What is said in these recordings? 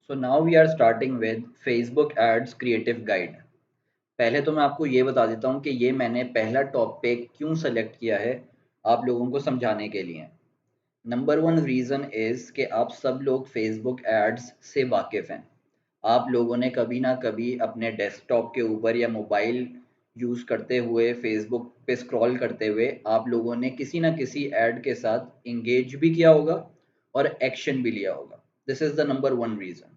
So now we are starting with Facebook Ads Creative Guide. पहले तो मैं आपको ये बता देता हूँ कि ये मैंने पहला टॉपिक क्यों सेलेक्ट किया है आप लोगों को समझाने के लिए। नंबर वन रीज़न इज़ कि आप सब लोग फेसबुक एड्स से वाकिफ़ हैं। आप लोगों ने कभी ना कभी अपने डेस्कटॉप के ऊपर या मोबाइल यूज़ करते हुए फेसबुक पे स्क्रॉल करते हुए आप लोगों ने किसी ना किसी ऐड के साथ इंगेज भी किया होगा और एक्शन भी लिया होगा। This is the number one reason.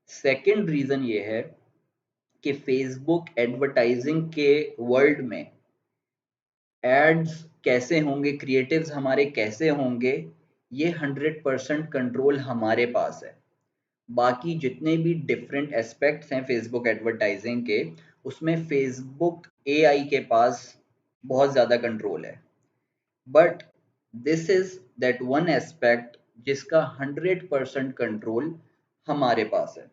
Second reason ये है कि फेसबुक एडवर्टाइजिंग के वर्ल्ड में एड्स कैसे होंगे, क्रिएटिव्स हमारे कैसे होंगे, ये 100% कंट्रोल हमारे पास है। बाकी जितने भी डिफरेंट एस्पेक्ट्स हैं फेसबुक एडवर्टाइजिंग के, उसमें फेसबुक एआई के पास बहुत ज़्यादा कंट्रोल है। But this is that one aspect जिसका 100% कंट्रोल हमारे पास है।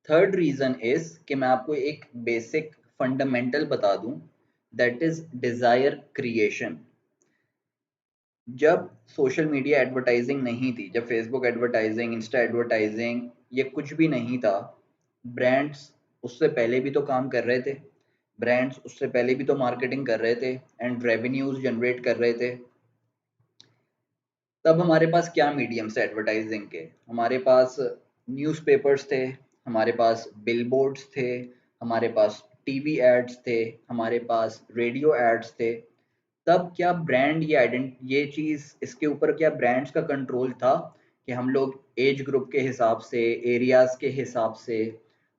थर्ड रीज़न इज़ कि मैं आपको एक बेसिक फंडामेंटल बता दूं, दैट इज़ डिज़ायर क्रिएशन। जब सोशल मीडिया एडवर्टाइजिंग नहीं थी, जब फेसबुक एडवर्टाइजिंग, इंस्टा एडवर्टाइजिंग ये कुछ भी नहीं था, ब्रांड्स उससे पहले भी तो काम कर रहे थे, ब्रांड्स उससे पहले भी तो मार्केटिंग कर रहे थे एंड रेवेन्यूज जनरेट कर रहे थे। तब हमारे पास क्या मीडियम्स थे एडवर्टाइजिंग के? हमारे पास न्यूज़पेपर्स थे, हमारे पास बिलबोर्ड्स थे, हमारे पास टीवी एड्स थे, हमारे पास रेडियो एड्स थे। तब क्या ब्रांड ये चीज़ इसके ऊपर क्या ब्रांड्स का कंट्रोल था कि हम लोग एज ग्रुप के हिसाब से, एरियाज़ के हिसाब से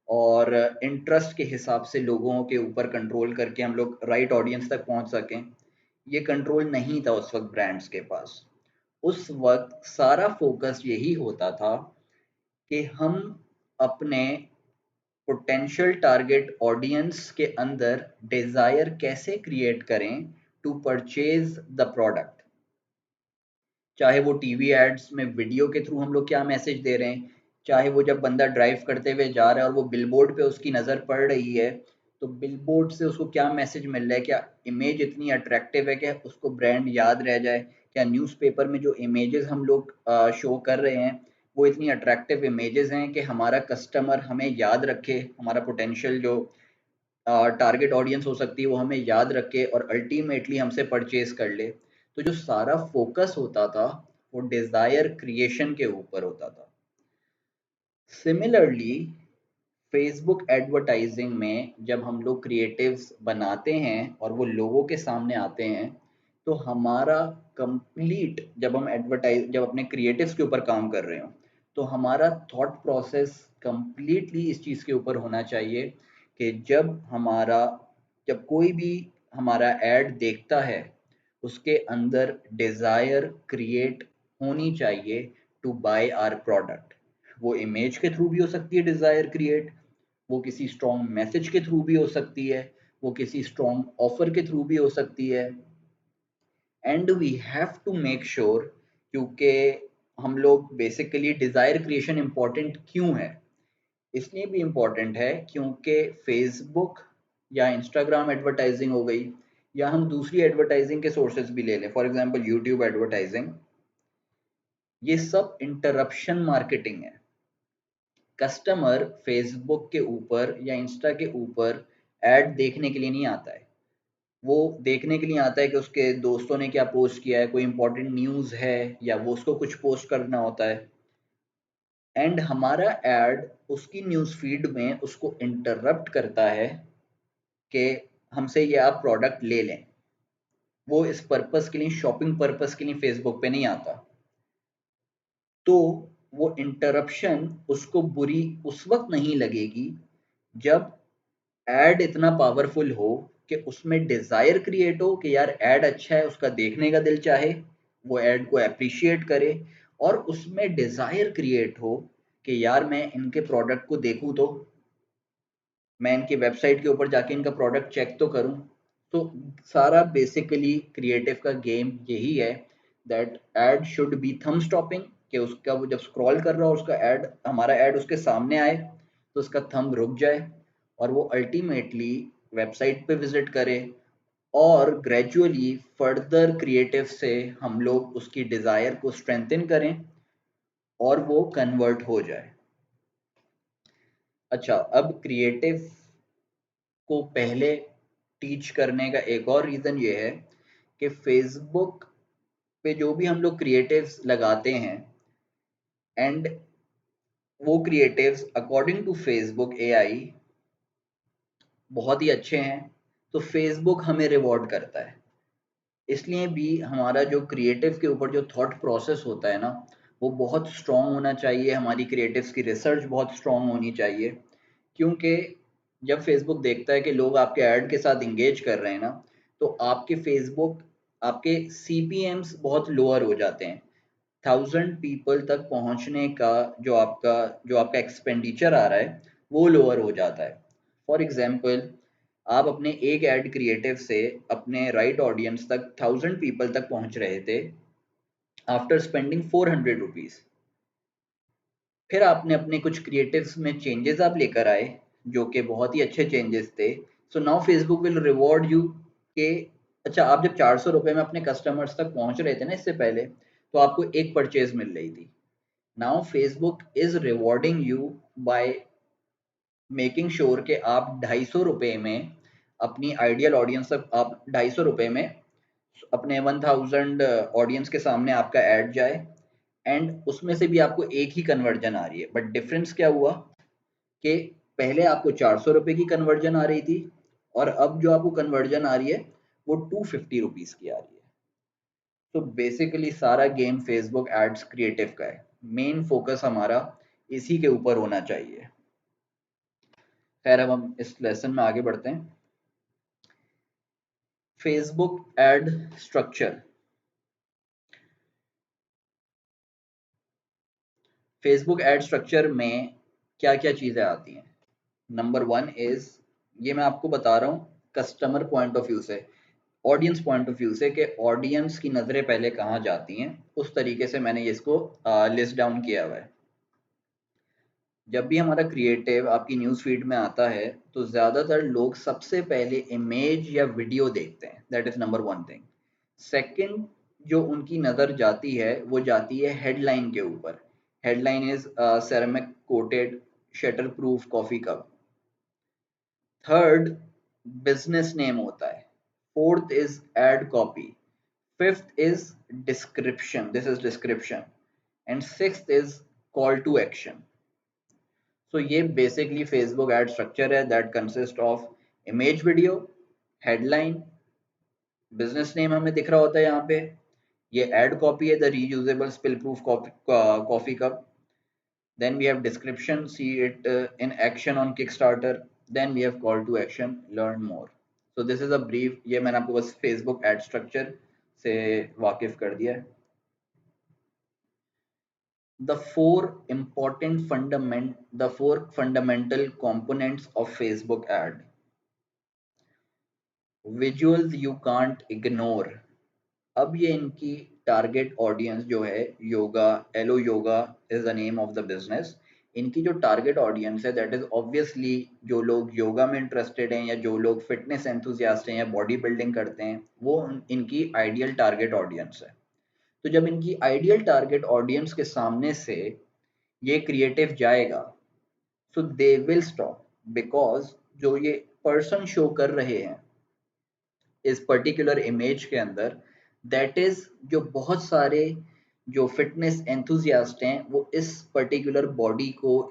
और इंटरेस्ट के हिसाब से लोगों के ऊपर कंट्रोल करके हम लोग राइट ऑडियंस तक पहुंच सकें? ये कंट्रोल नहीं था उस वक्त ब्रांड्स के पास। उस वक्त सारा फोकस यही होता था कि हम अपने पोटेंशियल टारगेट ऑडियंस के अंदर डिज़ायर कैसे क्रिएट करें टू परचेज द प्रोडक्ट। चाहे वो टीवी एड्स में वीडियो के थ्रू हम लोग क्या मैसेज दे रहे हैं, चाहे वो जब बंदा ड्राइव करते हुए जा रहा है और वो बिलबोर्ड पे उसकी नज़र पड़ रही है, तो बिलबोर्ड से उसको क्या मैसेज मिल रहा है, क्या इमेज इतनी अट्रैक्टिव है कि उसको ब्रांड याद रह जाए, क्या न्यूज़पेपर में जो इमेजेस हम लोग शो कर रहे हैं वो इतनी अट्रैक्टिव इमेजेस हैं कि हमारा कस्टमर हमें याद रखे, हमारा पोटेंशियल जो टारगेट ऑडियंस हो सकती है वो हमें याद रखे और अल्टीमेटली हमसे परचेज कर ले। तो जो सारा फोकस होता था वो डिज़ायर क्रिएशन के ऊपर होता था। सिमिलरली फेसबुक एडवर्टाइजिंग में जब हम लोग क्रिएटिव्स बनाते हैं और वो लोगों के सामने आते हैं, तो हमारा कंप्लीट जब अपने क्रिएटिव्स के ऊपर काम कर रहे हो, तो हमारा थॉट प्रोसेस कंप्लीटली इस चीज़ के ऊपर होना चाहिए कि जब कोई भी हमारा ऐड देखता है, उसके अंदर डिज़ायर क्रिएट होनी चाहिए टू बाय आवर प्रोडक्ट। वो इमेज के थ्रू भी हो सकती है डिज़ायर क्रिएट, वो किसी स्ट्रॉन्ग मैसेज के थ्रू भी हो सकती है, वो किसी स्ट्रॉन्ग ऑफर के थ्रू भी हो सकती है। And we have to make sure, क्योंकि हम लोग बेसिकली डिज़ायर क्रिएशन इम्पॉर्टेंट क्यों है? इसलिए भी इम्पॉर्टेंट है क्योंकि फेसबुक या इंस्टाग्राम एडवर्टाइजिंग हो गई, या हम दूसरी एडवर्टाइजिंग के सोर्सेज भी ले लें, फॉर एग्जांपल यूट्यूब एडवर्टाइजिंग, ये सब इंटरप्शन मार्केटिंग है। कस्टमर फेसबुक के ऊपर या इंस्टा के ऊपर ऐड देखने के लिए नहीं आता है, वो देखने के लिए आता है कि उसके दोस्तों ने क्या पोस्ट किया है, कोई इंपॉर्टेंट न्यूज़ है या वो उसको कुछ पोस्ट करना होता है। एंड हमारा ऐड उसकी न्यूज़ फीड में उसको इंटरप्ट करता है कि हमसे ये आप प्रोडक्ट ले लें। वो इस पर्पस के लिए, शॉपिंग पर्पस के लिए फेसबुक पे नहीं आता। तो वो इंटरप्शन उसको बुरी उस वक्त नहीं लगेगी जब एड इतना पावरफुल हो कि उसमें डिज़ायर क्रिएट हो कि यार ऐड अच्छा है, उसका देखने का दिल चाहे, वो ऐड को अप्रिशिएट करे, और उसमें डिज़ायर क्रिएट हो कि यार मैं इनके प्रोडक्ट को देखूं, तो मैं इनकी वेबसाइट के ऊपर जाके इनका प्रोडक्ट चेक तो करूं। तो सारा बेसिकली क्रिएटिव का गेम यही है, that add should be thumb stopping, कि उसका वो जब स्क्रॉल कर रहा हो उसका ऐड, हमारा ऐड उसके सामने आए तो उसका थंब रुक जाए और वो अल्टीमेटली वेबसाइट पे विजिट करे, और ग्रेजुअली फर्दर क्रिएटिव से हम लोग उसकी डिज़ायर को स्ट्रेंथन करें और वो कन्वर्ट हो जाए। अच्छा, अब क्रिएटिव को पहले टीच करने का एक और रीज़न ये है कि फेसबुक पे जो भी हम लोग क्रिएटिव्स लगाते हैं, एंड वो creatives according to Facebook AI बहुत ही अच्छे हैं, तो फेसबुक हमें रिवॉर्ड करता है। इसलिए भी हमारा जो क्रिएटिव के ऊपर जो थॉट प्रोसेस होता है ना, वो बहुत स्ट्रॉन्ग होना चाहिए। हमारी क्रिएटिव्स की रिसर्च बहुत स्ट्रॉन्ग होनी चाहिए, क्योंकि जब फेसबुक देखता है कि लोग आपके ऐड के साथ इंगेज कर रहे हैं ना, तो आपके फेसबुक आपके सीपीएम्स बहुत लोअर हो जाते हैं। 1000 पीपल तक पहुंचने का जो आपका एक्सपेंडिचर आ रहा है वो लोअर हो जाता है। फॉर एग्जाम्पल, आप अपने एक एड क्रिएटिव से अपने राइट ऑडियंस तक 1000 पीपल तक पहुंच रहे थे आफ्टर स्पेंडिंग 400 रुपीज। फिर आपने अपने कुछ क्रिएटिव्स में चेंजेस आप लेकर आए जो कि बहुत ही अच्छे चेंजेस थे। So now Facebook will reward you के अच्छा, आप जब 400 रुपये में अपने कस्टमर्स तक पहुंच रहे थे ना इससे पहले, तो आपको एक परचेज मिल रही थी। Now Facebook is rewarding you by making sure कि आप 250 रुपये में अपनी आइडियल ऑडियंस तक, आप 250 रुपये में अपने 1000 ऑडियंस के सामने आपका ऐड जाए, एंड उसमें से भी आपको एक ही कन्वर्जन आ रही है। बट डिफरेंस क्या हुआ कि पहले आपको 400 रुपये की कन्वर्जन आ रही थी, और अब जो आपको कन्वर्जन आ रही है वो 250 रुपीज की आ रही है। तो बेसिकली सारा गेम फेसबुक एड्स क्रिएटिव का है। मेन फोकस हमारा इसी के ऊपर होना चाहिए। खैर, अब हम इस लेसन में आगे बढ़ते हैं। Facebook ad structure. Facebook ad structure में क्या क्या चीज़ें आती हैं? नंबर 1 इज, ये मैं आपको बता रहा हूँ कस्टमर पॉइंट ऑफ व्यू से, ऑडियंस पॉइंट ऑफ व्यू से, कि ऑडियंस की नज़रें पहले कहाँ जाती हैं, उस तरीके से मैंने इसको लिस्ट डाउन किया हुआ है। जब भी हमारा क्रिएटिव आपकी न्यूज़ फीड में आता है, तो ज़्यादातर लोग सबसे पहले इमेज या वीडियो देखते हैं। That is number 1 thing. Second, जो उनकी नज़र जाती है वो जाती है हेडलाइन के ऊपर। Headline is ceramic coated shatter proof coffee cup. Third, business name होता है। Fourth is ad copy. Fifth is description, this is description. And sixth is call to action. So ये बेसिकली फेसबुक एड स्ट्रक्चर है that consist of image, video, headline, business name हमें दिख रहा होता है यहाँ पे, ये एड कॉपी है, the reusable spill proof coffee cup. Then we have description, see it in action on Kickstarter. Then we have call to action, learn more. So this is a brief, ये मैंने आपको बस Facebook ad structure से वाकिफ कर दिया है। The four fundamental components of Facebook ad. Visuals you can't ignore. अब ये इनकी टारगेट ऑडियंस जो है, yoga, Alo yoga is the name of the business. इनकी जो टारगेट ऑडियंस है दैट इज ऑब्वियसली जो लोग योगा में इंटरेस्टेड हैं, या जो लोग फिटनेस एंथुजियास्ट हैं, या बॉडी बिल्डिंग करते हैं, वो इनकी आइडियल टारगेट ऑडियंस है। तो जब इनकी आइडियल टारगेट ऑडियंस के सामने से ये क्रिएटिव जाएगा, सो दे विल स्टॉप, बिकॉज जो ये पर्सन शो कर रहे हैं इस पर्टिकुलर इमेज के अंदर, दैट इज जो बहुत सारे जो फिटनेस एंथुजियास्ट हैं वो इस पर्टिकुलर बॉडी को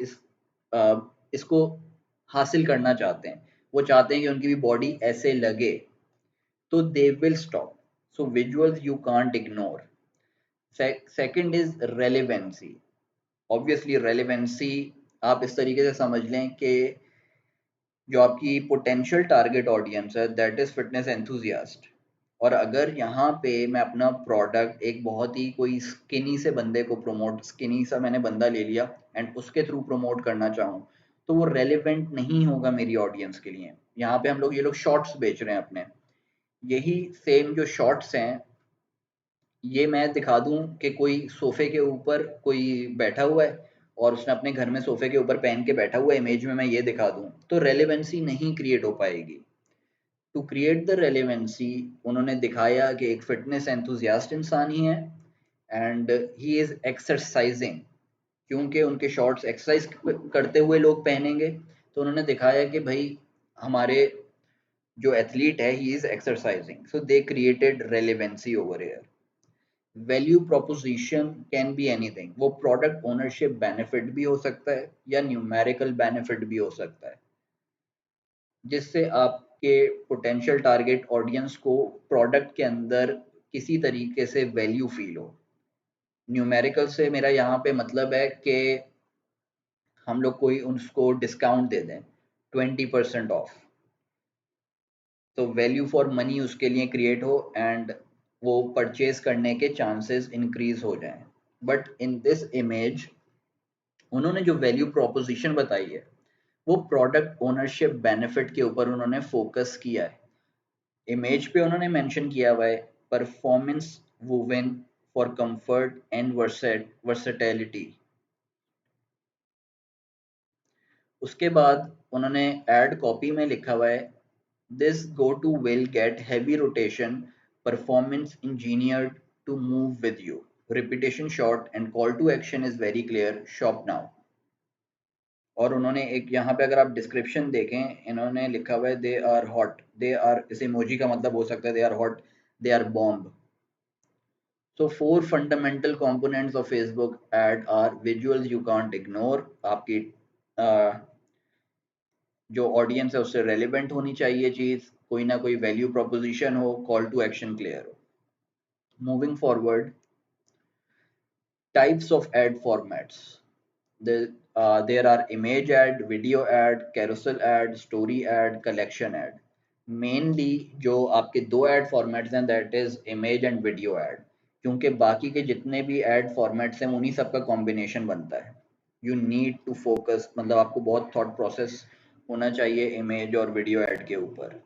इसको हासिल करना चाहते हैं। वो चाहते हैं कि उनकी भी बॉडी ऐसे लगे, तो they will stop. So visuals you can't ignore. Second is relevancy. Obviously relevancy आप इस तरीके से समझ लें कि जो आपकी पोटेंशियल टारगेट ऑडियंस है दैट इज फिटनेस एंथुजियास्ट, और अगर यहाँ पे मैं अपना प्रोडक्ट एक बहुत ही कोई स्किनी से बंदे को प्रमोट, स्किनी सा मैंने बंदा ले लिया एंड उसके थ्रू प्रमोट करना चाहूँ, तो वो रेलिवेंट नहीं होगा मेरी ऑडियंस के लिए। यहाँ पे हम लोग, ये लोग शॉर्ट्स बेच रहे हैं अपने, यही सेम जो शॉर्ट्स हैं, ये मैं दिखा दूं कि कोई सोफे के ऊपर कोई बैठा हुआ है और उसने अपने घर में सोफे के ऊपर पहन के बैठा हुआ है, इमेज में मैं ये दिखा दूं, तो रेलेवेंसी नहीं क्रिएट हो पाएगी। टू क्रिएट द रेलेवेंसी उन्होंने दिखाया कि एक फिटनेस एंथुजियास्ट इंसान ही है, एंड ही इज एक्सरसाइजिंग, क्योंकि उनके शॉर्ट्स एक्सरसाइज करते हुए लोग पहनेंगे, तो उन्होंने दिखाया कि भाई हमारे जो एथलीट है he is exercising, so they created relevancy over here. Value proposition can be anything, वो प्रोडक्ट ओनरशिप बेनिफिट भी हो सकता है या न्यूमेरिकल बेनिफिट भी हो सकता है, जिससे आपके पोटेंशियल टारगेट ऑडियंस को प्रोडक्ट के अंदर किसी तरीके से वैल्यू फील हो। न्यूमेरिकल से मेरा यहाँ पे मतलब है कि हम लोग कोई उसको डिस्काउंट दे दें 20% ऑफ, तो वैल्यू फॉर मनी उसके लिए क्रिएट हो एंड वो परचेज करने के चांसेस इंक्रीज हो जाएं। बट इन दिस इमेज उन्होंने जो वैल्यू प्रोपोजिशन बताई है वो प्रोडक्ट ओनरशिप बेनिफिट के ऊपर उन्होंने फोकस किया है। इमेज पे उन्होंने मेंशन किया हुआ है performance women for comfort and versatility. उसके बाद उन्होंने एड कॉपी में लिखा हुआ है this go to will get heavy rotation performance engineered to move with you, repetition short and call to action is very clear, shop now. और उन्होंने एक यहाँ पे अगर आप डिस्क्रिप्शन देखें इन्होंने लिखा हुआ है they are hot, they are, इस इमोजी का मतलब हो सकता है they are hot, they are bomb. So four fundamental components of Facebook ad are visuals you can't ignore, आपकी जो ऑडियंस है उससे रेलिवेंट होनी चाहिए चीज, कोई ना कोई वैल्यू प्रोपोजिशन हो, कॉल टू एक्शन क्लियर हो। Moving forward, types of ad formats, there are image ad, video ad, carousel ad, story ad, collection ad। Mainly जो आपके दो एड फॉर्मेट्स हैं that is image and video add, क्योंकि बाकी के जितने भी एड फॉर्मेट्स हैं उन्हीं सबका कॉम्बिनेशन बनता है। यू नीड टू फोकस, मतलब आपको बहुत थॉट प्रोसेस होना चाहिए इमेज और वीडियो एड के ऊपर।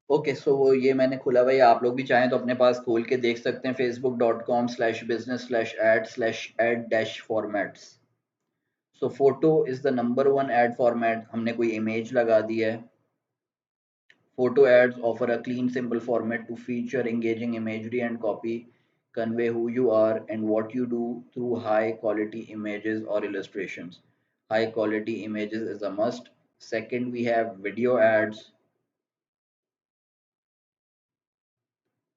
ओके सो वो ये मैंने खुला हुआ है, आप लोग भी चाहें तो अपने पास खोल के देख सकते हैं facebook.com/business/ad-ad-formats। So photo is the number one add format, हमने कोई इमेज लगा दी है। Photo ads offer a clean, simple format to feature engaging imagery and copy, convey who you are and what you do through high quality images or illustrations. High quality images is a must. Second, we have video ads.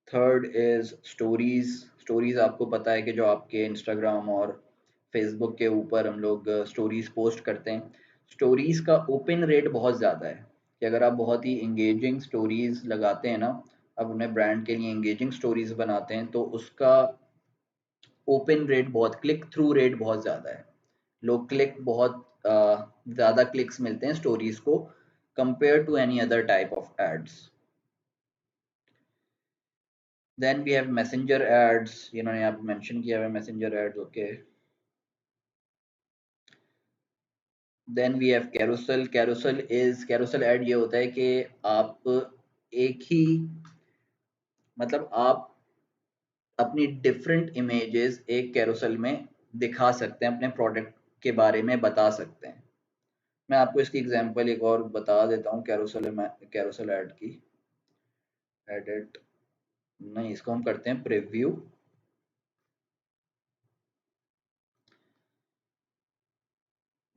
Third is stories. Stories आपको पता है कि जो आपके Instagram और Facebook के ऊपर हम लोग स्टोरीज पोस्ट करते हैं, स्टोरीज का ओपन रेट बहुत ज़्यादा है कि अगर आप बहुत ही इंगेजिंग स्टोरीज लगाते हैं ना, आप अपने ब्रांड के लिए इंगेजिंग स्टोरीज बनाते हैं तो उसका ओपन रेट बहुत, क्लिक थ्रू रेट बहुत ज़्यादा है। लोग क्लिक बहुत ज़्यादा क्लिक्स मिलते हैं स्टोरीज को compare to any other type of ads. Then we have messenger ads, इन्होंने यहाँ पे मेंशन किया हुआ है messenger ads, okay। Then we have carousel। carousel ad ये होता है कि आप एक ही, मतलब आप अपनी डिफरेंट इमेजेस एक कैरोसेल में दिखा सकते हैं, अपने प्रोडक्ट के बारे में बता सकते हैं। मैं आपको इसकी एग्जांपल एक और बता देता हूँ कैरोसेल ऐड की। एडिट नहीं, इसको हम करते हैं प्रीव्यू।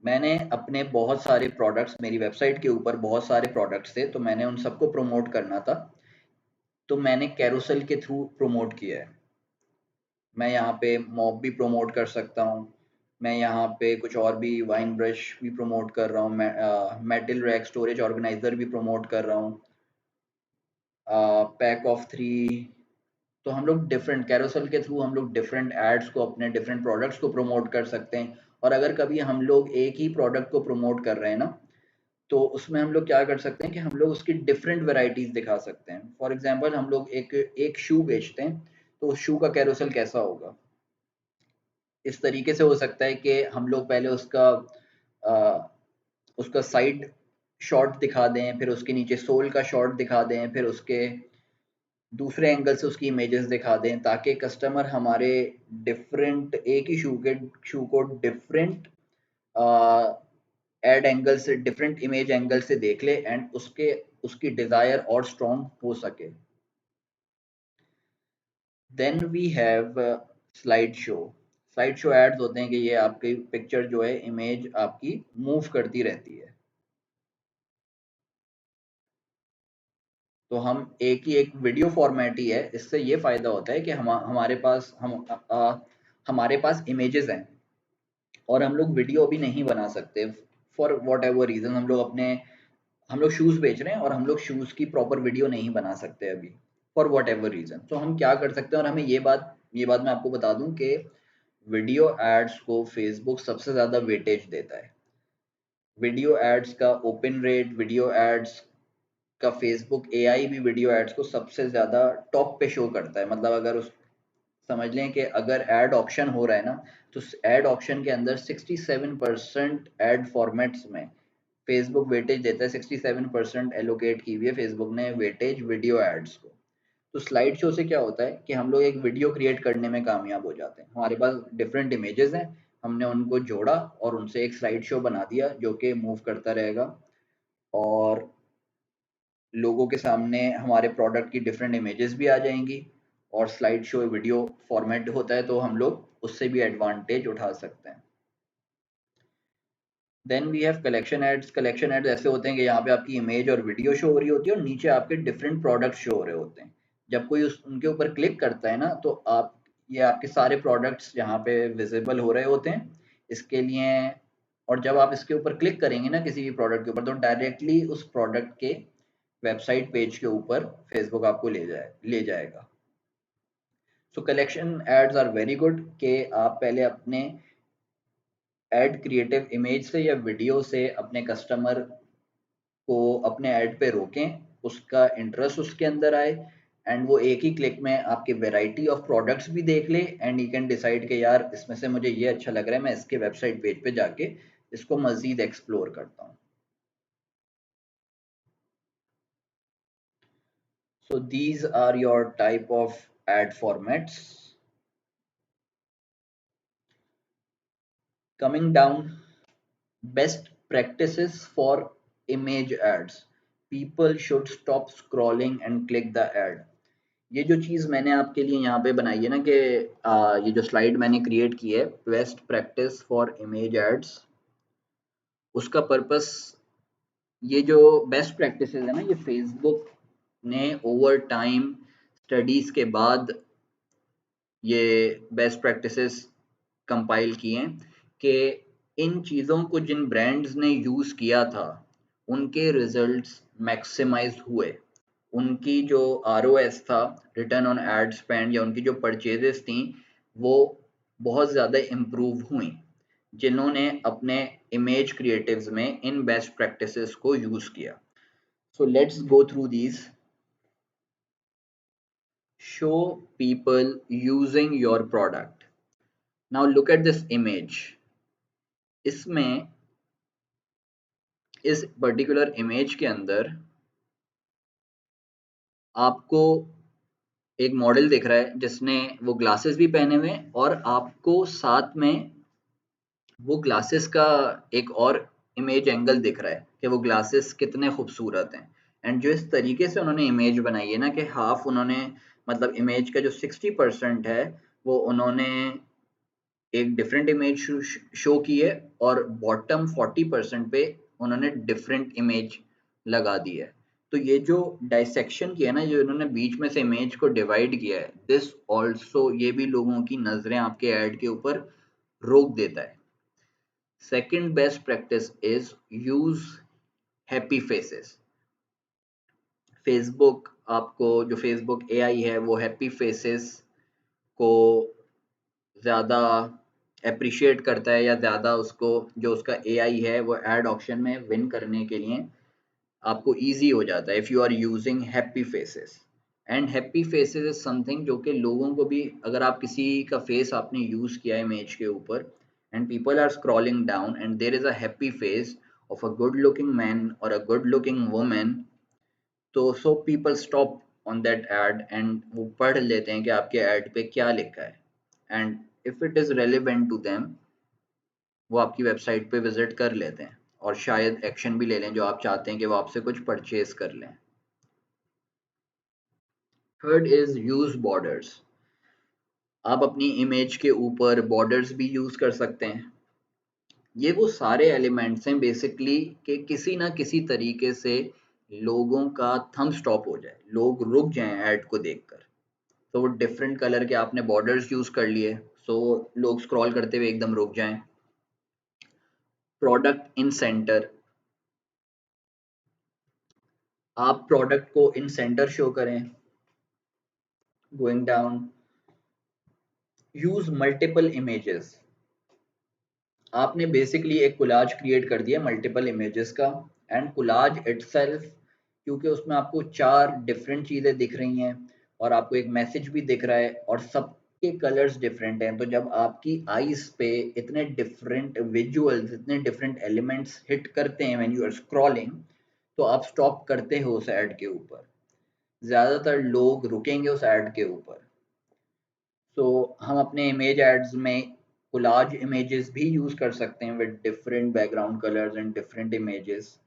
मैंने अपने बहुत सारे प्रोडक्ट्स, मेरी वेबसाइट के ऊपर बहुत सारे प्रोडक्ट्स थे तो मैंने उन सबको प्रमोट करना था, तो मैंने कैरोसेल के थ्रू प्रमोट किया है। मैं यहाँ पे मॉप भी प्रमोट कर सकता हूँ, मैं यहाँ पे कुछ और भी वाइन ब्रश भी प्रमोट कर रहा हूँ, मैं मेटल रैक स्टोरेज ऑर्गेनाइजर भी प्रमोट कर रहा हूँ, पैक ऑफ 3। तो हम लोग डिफरेंट कैरोसेल के थ्रू हम लोग डिफरेंट एड्स को, अपने डिफरेंट प्रोडक्ट्स को प्रमोट कर सकते हैं। और अगर कभी हम लोग एक ही प्रोडक्ट को प्रमोट कर रहे हैं ना, तो उसमें हम लोग क्या कर सकते हैं कि हम लोग उसकी डिफरेंट वेराइटीज दिखा सकते हैं। फॉर एग्जांपल हम लोग एक एक शू बेचते हैं, तो उस शू का कैरोसेल कैसा होगा, इस तरीके से हो सकता है कि हम लोग पहले आ, उसका साइड शॉट दिखा दें, फिर उसके नीचे सोल का शॉट दिखा दें, फिर उसके दूसरे एंगल से उसकी इमेजेस दिखा दें, ताकि कस्टमर हमारे डिफरेंट एक ही शू को डिफरेंट एड एंगल से, डिफरेंट इमेज एंगल से देख ले एंड उसकी डिजायर और स्ट्रॉन्ग हो सके। Then we have slide show. Slide show ads होते हैं कि ये आपकी पिक्चर जो है, इमेज आपकी मूव करती रहती है। तो हम एक वीडियो फॉर्मेट ही है, इससे ये फायदा होता है कि हमारे पास इमेजेस हैं और हम लोग वीडियो भी नहीं बना सकते फॉर वॉट एवर रीजन। हम लोग शूज़ बेच रहे हैं और हम लोग शूज़ की प्रॉपर वीडियो नहीं बना सकते अभी, फॉर वॉट एवर रीजन। तो हम क्या कर सकते हैं, और हमें ये बात मैं आपको बता दूं कि वीडियो एड्स को फेसबुक सबसे ज़्यादा वेटेज देता है। वीडियो एड्स का ओपन रेट, वीडियो एड्स का फेसबुक एआई भी वीडियो एड्स को सबसे ज़्यादा टॉप पे शो करता है। मतलब अगर उस समझ लें कि अगर एड ऑप्शन हो रहा है ना, तो एड ऑप्शन के अंदर 67% एड फॉर्मेट्स में फेसबुक वेटेज देता है। 67% एलोकेट की हुई है फेसबुक ने वेटेज वीडियो एड्स को। तो स्लाइड शो से क्या होता है कि हम लोग एक वीडियो क्रिएट करने में कामयाब हो जाते हैं। हमारे पास डिफरेंट इमेजेस हैं, हमने उनको जोड़ा और उनसे एक स्लाइड शो बना दिया जो कि मूव करता रहेगा, और लोगों के सामने हमारे प्रोडक्ट की डिफरेंट इमेजेस भी आ जाएंगी। और स्लाइड शो वीडियो फॉर्मेट होता है तो हम लोग उससे भी एडवांटेज उठा सकते हैं। Then we have collection ads. Collection ads ऐसे होते हैं कि यहाँ पे आपकी इमेज और वीडियो शो हो रही होती है और नीचे आपके डिफरेंट प्रोडक्ट शो हो रहे होते हैं। जब कोई उनके ऊपर क्लिक करता है ना, तो ये आपके सारे प्रोडक्ट्स यहाँ पे विजिबल हो रहे होते हैं इसके लिए। और जब आप इसके ऊपर क्लिक करेंगे ना किसी भी प्रोडक्ट के ऊपर, तो डायरेक्टली उस प्रोडक्ट के वेबसाइट पेज के ऊपर फेसबुक आपको ले जाएगा। So collection ads are very good कि आप पहले अपने एड क्रिएटिव इमेज से या वीडियो से अपने कस्टमर को अपने ऐड पे रोकें, उसका इंटरेस्ट उसके अंदर आए, एंड वो एक ही क्लिक में आपकी वैरायटी ऑफ प्रोडक्ट्स भी देख ले, एंड यू कैन डिसाइड कि यार इसमें से मुझे ये अच्छा लग रहा है, मैं इसके वेबसाइट पेज पे जाके इसको मजीद एक्सप्लोर करता हूँ। So these are your type of ad formats. Coming down, best practices for image ads. People should stop scrolling and click the ad. ये जो चीज़ मैंने आपके लिए यहाँ पे बनाई है ना कि ये जो स्लाइड मैंने क्रिएट की है, best practice for image ads, उसका पर्पस, ये जो बेस्ट प्रैक्टिसेस है ना, ये फेसबुक ने ओवर टाइम स्टडीज़ के बाद ये बेस्ट प्रैक्टिसेस कंपाइल किए हैं कि इन चीज़ों को जिन ब्रांड्स ने यूज़ किया था उनके रिजल्ट्स मैक्सिमाइज हुए। उनकी जो आरओएस था, रिटर्न ऑन एड स्पेंड, या उनकी जो परचेजेस थी वो बहुत ज़्यादा इम्प्रूव हुई जिन्होंने अपने इमेज क्रिएटिव्स में इन बेस्ट प्रैक्टिसेस को यूज़ किया। So let's go through these. Show people using your product. Now look at this image. इसमें, इस पर्टिकुलर इमेज के अंदर आपको एक मॉडल दिख रहा है जिसने वो ग्लासेस भी पहने हुए हैं, और आपको साथ में वो ग्लासेस का एक और इमेज एंगल दिख रहा है कि वो ग्लासेस कितने खूबसूरत हैं। एंड जो इस तरीके से उन्होंने इमेज बनाई है ना कि हाफ उन्होंने, मतलब इमेज का जो 60% है वो उन्होंने एक डिफरेंट इमेज शो की है, और बॉटम 40% पे उन्होंने डिफरेंट इमेज लगा दी है। तो ये जो डाइसेक्शन किया है ना, जो इन्होंने बीच में से इमेज को डिवाइड किया है, दिस ऑल्सो, ये भी लोगों की नजरें आपके ऐड के ऊपर रोक देता है। Second best practice is use happy faces. Facebook आपको, जो फेसबुक एआई है वो हैप्पी फेसेस को ज़्यादा अप्रिशिएट करता है, या ज़्यादा उसको, जो उसका एआई है वो एड ऑप्शन में विन करने के लिए आपको ईजी हो जाता है if you are using happy faces. And happy faces is something जो कि लोगों को भी, अगर आप किसी का फेस आपने यूज़ किया है इमेज के ऊपर and people are scrolling down and there is a happy face of a good looking man और अ गुड लुकिंग वुमेन, तो so people stop on that ad and वो पढ़ लेते हैं कि आपके ऐड पे क्या लिखा है, and if it is relevant to them वो आपकी वेबसाइट पे विजिट कर लेते हैं और शायद एक्शन भी ले लें जो आप चाहते हैं कि वो आपसे कुछ परचेज कर लें। Third is use borders. आप अपनी इमेज के ऊपर बॉर्डर्स भी यूज कर सकते हैं। ये वो सारे एलिमेंट्स हैं बेसिकली कि किसी ना किसी तरीके से लोगों का थंब स्टॉप हो जाए, लोग रुक जाएं ऐड को देखकर। तो वो डिफरेंट कलर के आपने बॉर्डर्स यूज कर लिए, सो लोग स्क्रॉल करते हुए एकदम रुक जाएं। प्रोडक्ट इन सेंटर, आप प्रोडक्ट को इन सेंटर शो करें। Going down, use multiple images, आपने बेसिकली एक कोलाज क्रिएट कर दिया मल्टीपल इमेजेस का, एंड कोलाज इटसेल्फ, क्योंकि उसमें आपको 4 डिफरेंट चीज़ें दिख रही हैं और आपको एक मैसेज भी दिख रहा है और सबके कलर्स डिफरेंट हैं, तो जब आपकी आईज पे इतने डिफरेंट विजुअल्स, इतने डिफरेंट एलिमेंट्स हिट करते हैं व्हेन यू आर स्क्रॉलिंग, तो आप स्टॉप करते हो उस ऐड के ऊपर। ज़्यादातर लोग रुकेंगे उस ऐड के ऊपर। सो हम अपने इमेज एड्स में कोलाज इमेजेस भी यूज कर सकते हैं with different background colours and different images,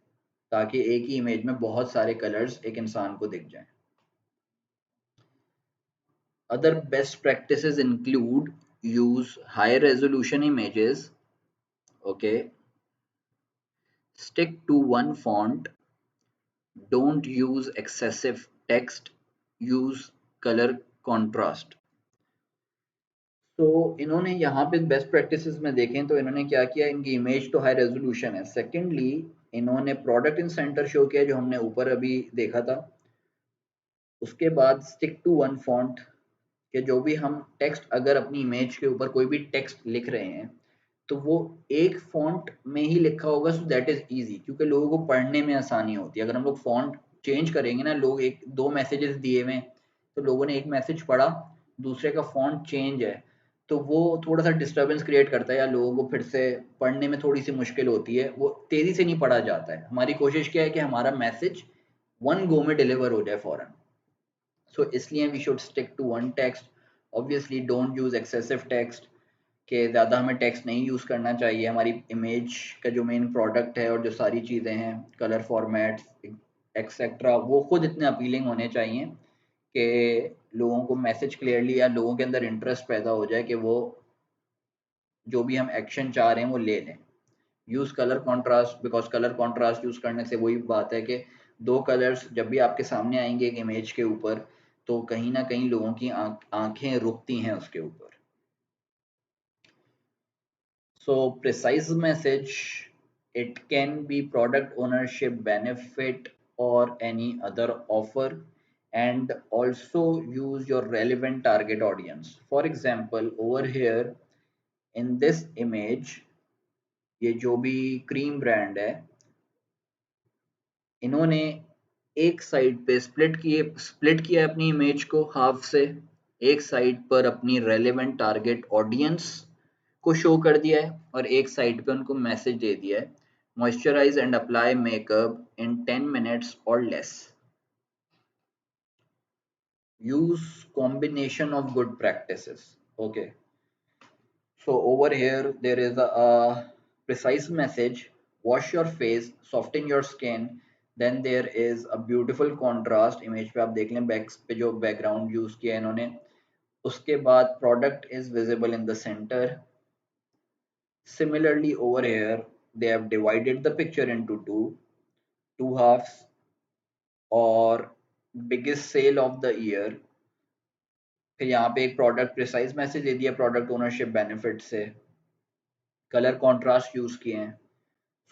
ताकि एक ही इमेज में बहुत सारे कलर्स एक इंसान को दिख जाएं। Other best practices include use high resolution images, okay, stick to one font, don't use excessive text, use colour contrast. तो इन्होंने यहाँ पे बेस्ट प्रैक्टिसेस में देखें तो इन्होंने क्या किया, इनकी इमेज तो हाई रेजोल्यूशन है, सेकेंडली इन्होंने प्रोडक्ट इन सेंटर शो किया जो हमने ऊपर अभी देखा था। उसके बाद स्टिक टू वन फॉन्ट, कि जो भी हम टेक्स्ट अगर अपनी इमेज के ऊपर कोई भी टेक्स्ट लिख रहे हैं तो वो एक फॉन्ट में ही लिखा होगा, सो दैट इज इजी, क्योंकि लोगों को पढ़ने में आसानी होती है। अगर हम लोग फॉन्ट चेंज करेंगे ना, लोग एक दो मैसेजेस दिए हुए तो लोगों ने एक मैसेज पढ़ा, दूसरे का फॉन्ट चेंज है, तो वो थोड़ा सा डिस्टर्बेंस क्रिएट करता है या लोगों को फिर से पढ़ने में थोड़ी सी मुश्किल होती है, वो तेजी से नहीं पढ़ा जाता है। हमारी कोशिश क्या है कि हमारा मैसेज वन गो में डिलीवर हो जाए फौरन। सो इसलिए we should stick to one text. Obviously don't use excessive text, कि ज़्यादा हमें टेक्स्ट नहीं यूज़ करना चाहिए। हमारी इमेज का जो मेन प्रोडक्ट है और जो सारी चीज़ें हैं, कलर फॉर्मेट्स एक्सेट्रा, वो खुद इतने अपीलिंग होने चाहिए कि लोगों को मैसेज क्लियरली या लोगों के अंदर इंटरेस्ट पैदा हो जाए कि वो जो भी हम एक्शन चाह रहे हैं वो ले लें। Use colour contrast, because colour contrast use करने से वही बात है कि दो कलर्स जब भी आपके सामने आएंगे एक इमेज के ऊपर, तो कहीं ना कहीं लोगों की आंखें रुकती हैं उसके ऊपर। So precise message, it can be product ownership benefit or any other offer, and also use your relevant target audience. For example, over here in this image, ये जो भी क्रीम ब्रांड है, इन्होंने एक साइड पे स्प्लिट किया है अपनी इमेज को हाफ से, एक साइड पर अपनी रेलेवेंट टारगेट ऑडियंस को शो कर दिया है और एक साइड पे उनको मैसेज दे दिया है, moisturise and apply makeup in 10 minutes or less. Use combination of good practices, okay. So over here there is a precise message, wash your face, soften your skin, then there is a beautiful contrast, image पे आप देख लें back पे जो background use किया है इन्होंने, उसके बाद product is visible in the center. Similarly over here they have divided the picture into two halves, और biggest sale of the year, फिर यहाँ पे एक प्रोडक्ट प्रिसाइज मैसेज दे दिया प्रोडक्ट ओनरशिप बेनिफिट से, कलर कॉन्ट्रास्ट यूज किए हैं।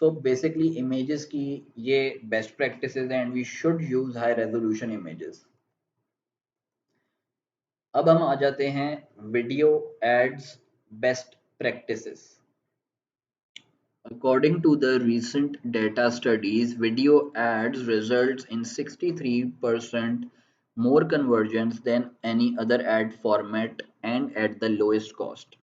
सो बेसिकली इमेजेस की ये बेस्ट प्रैक्टिसेस हैं and we should use high resolution images. अब हम आ जाते हैं video ads best practices. According to the recent data studies, video ads results in 63% more conversions than any other ad format and at the lowest cost.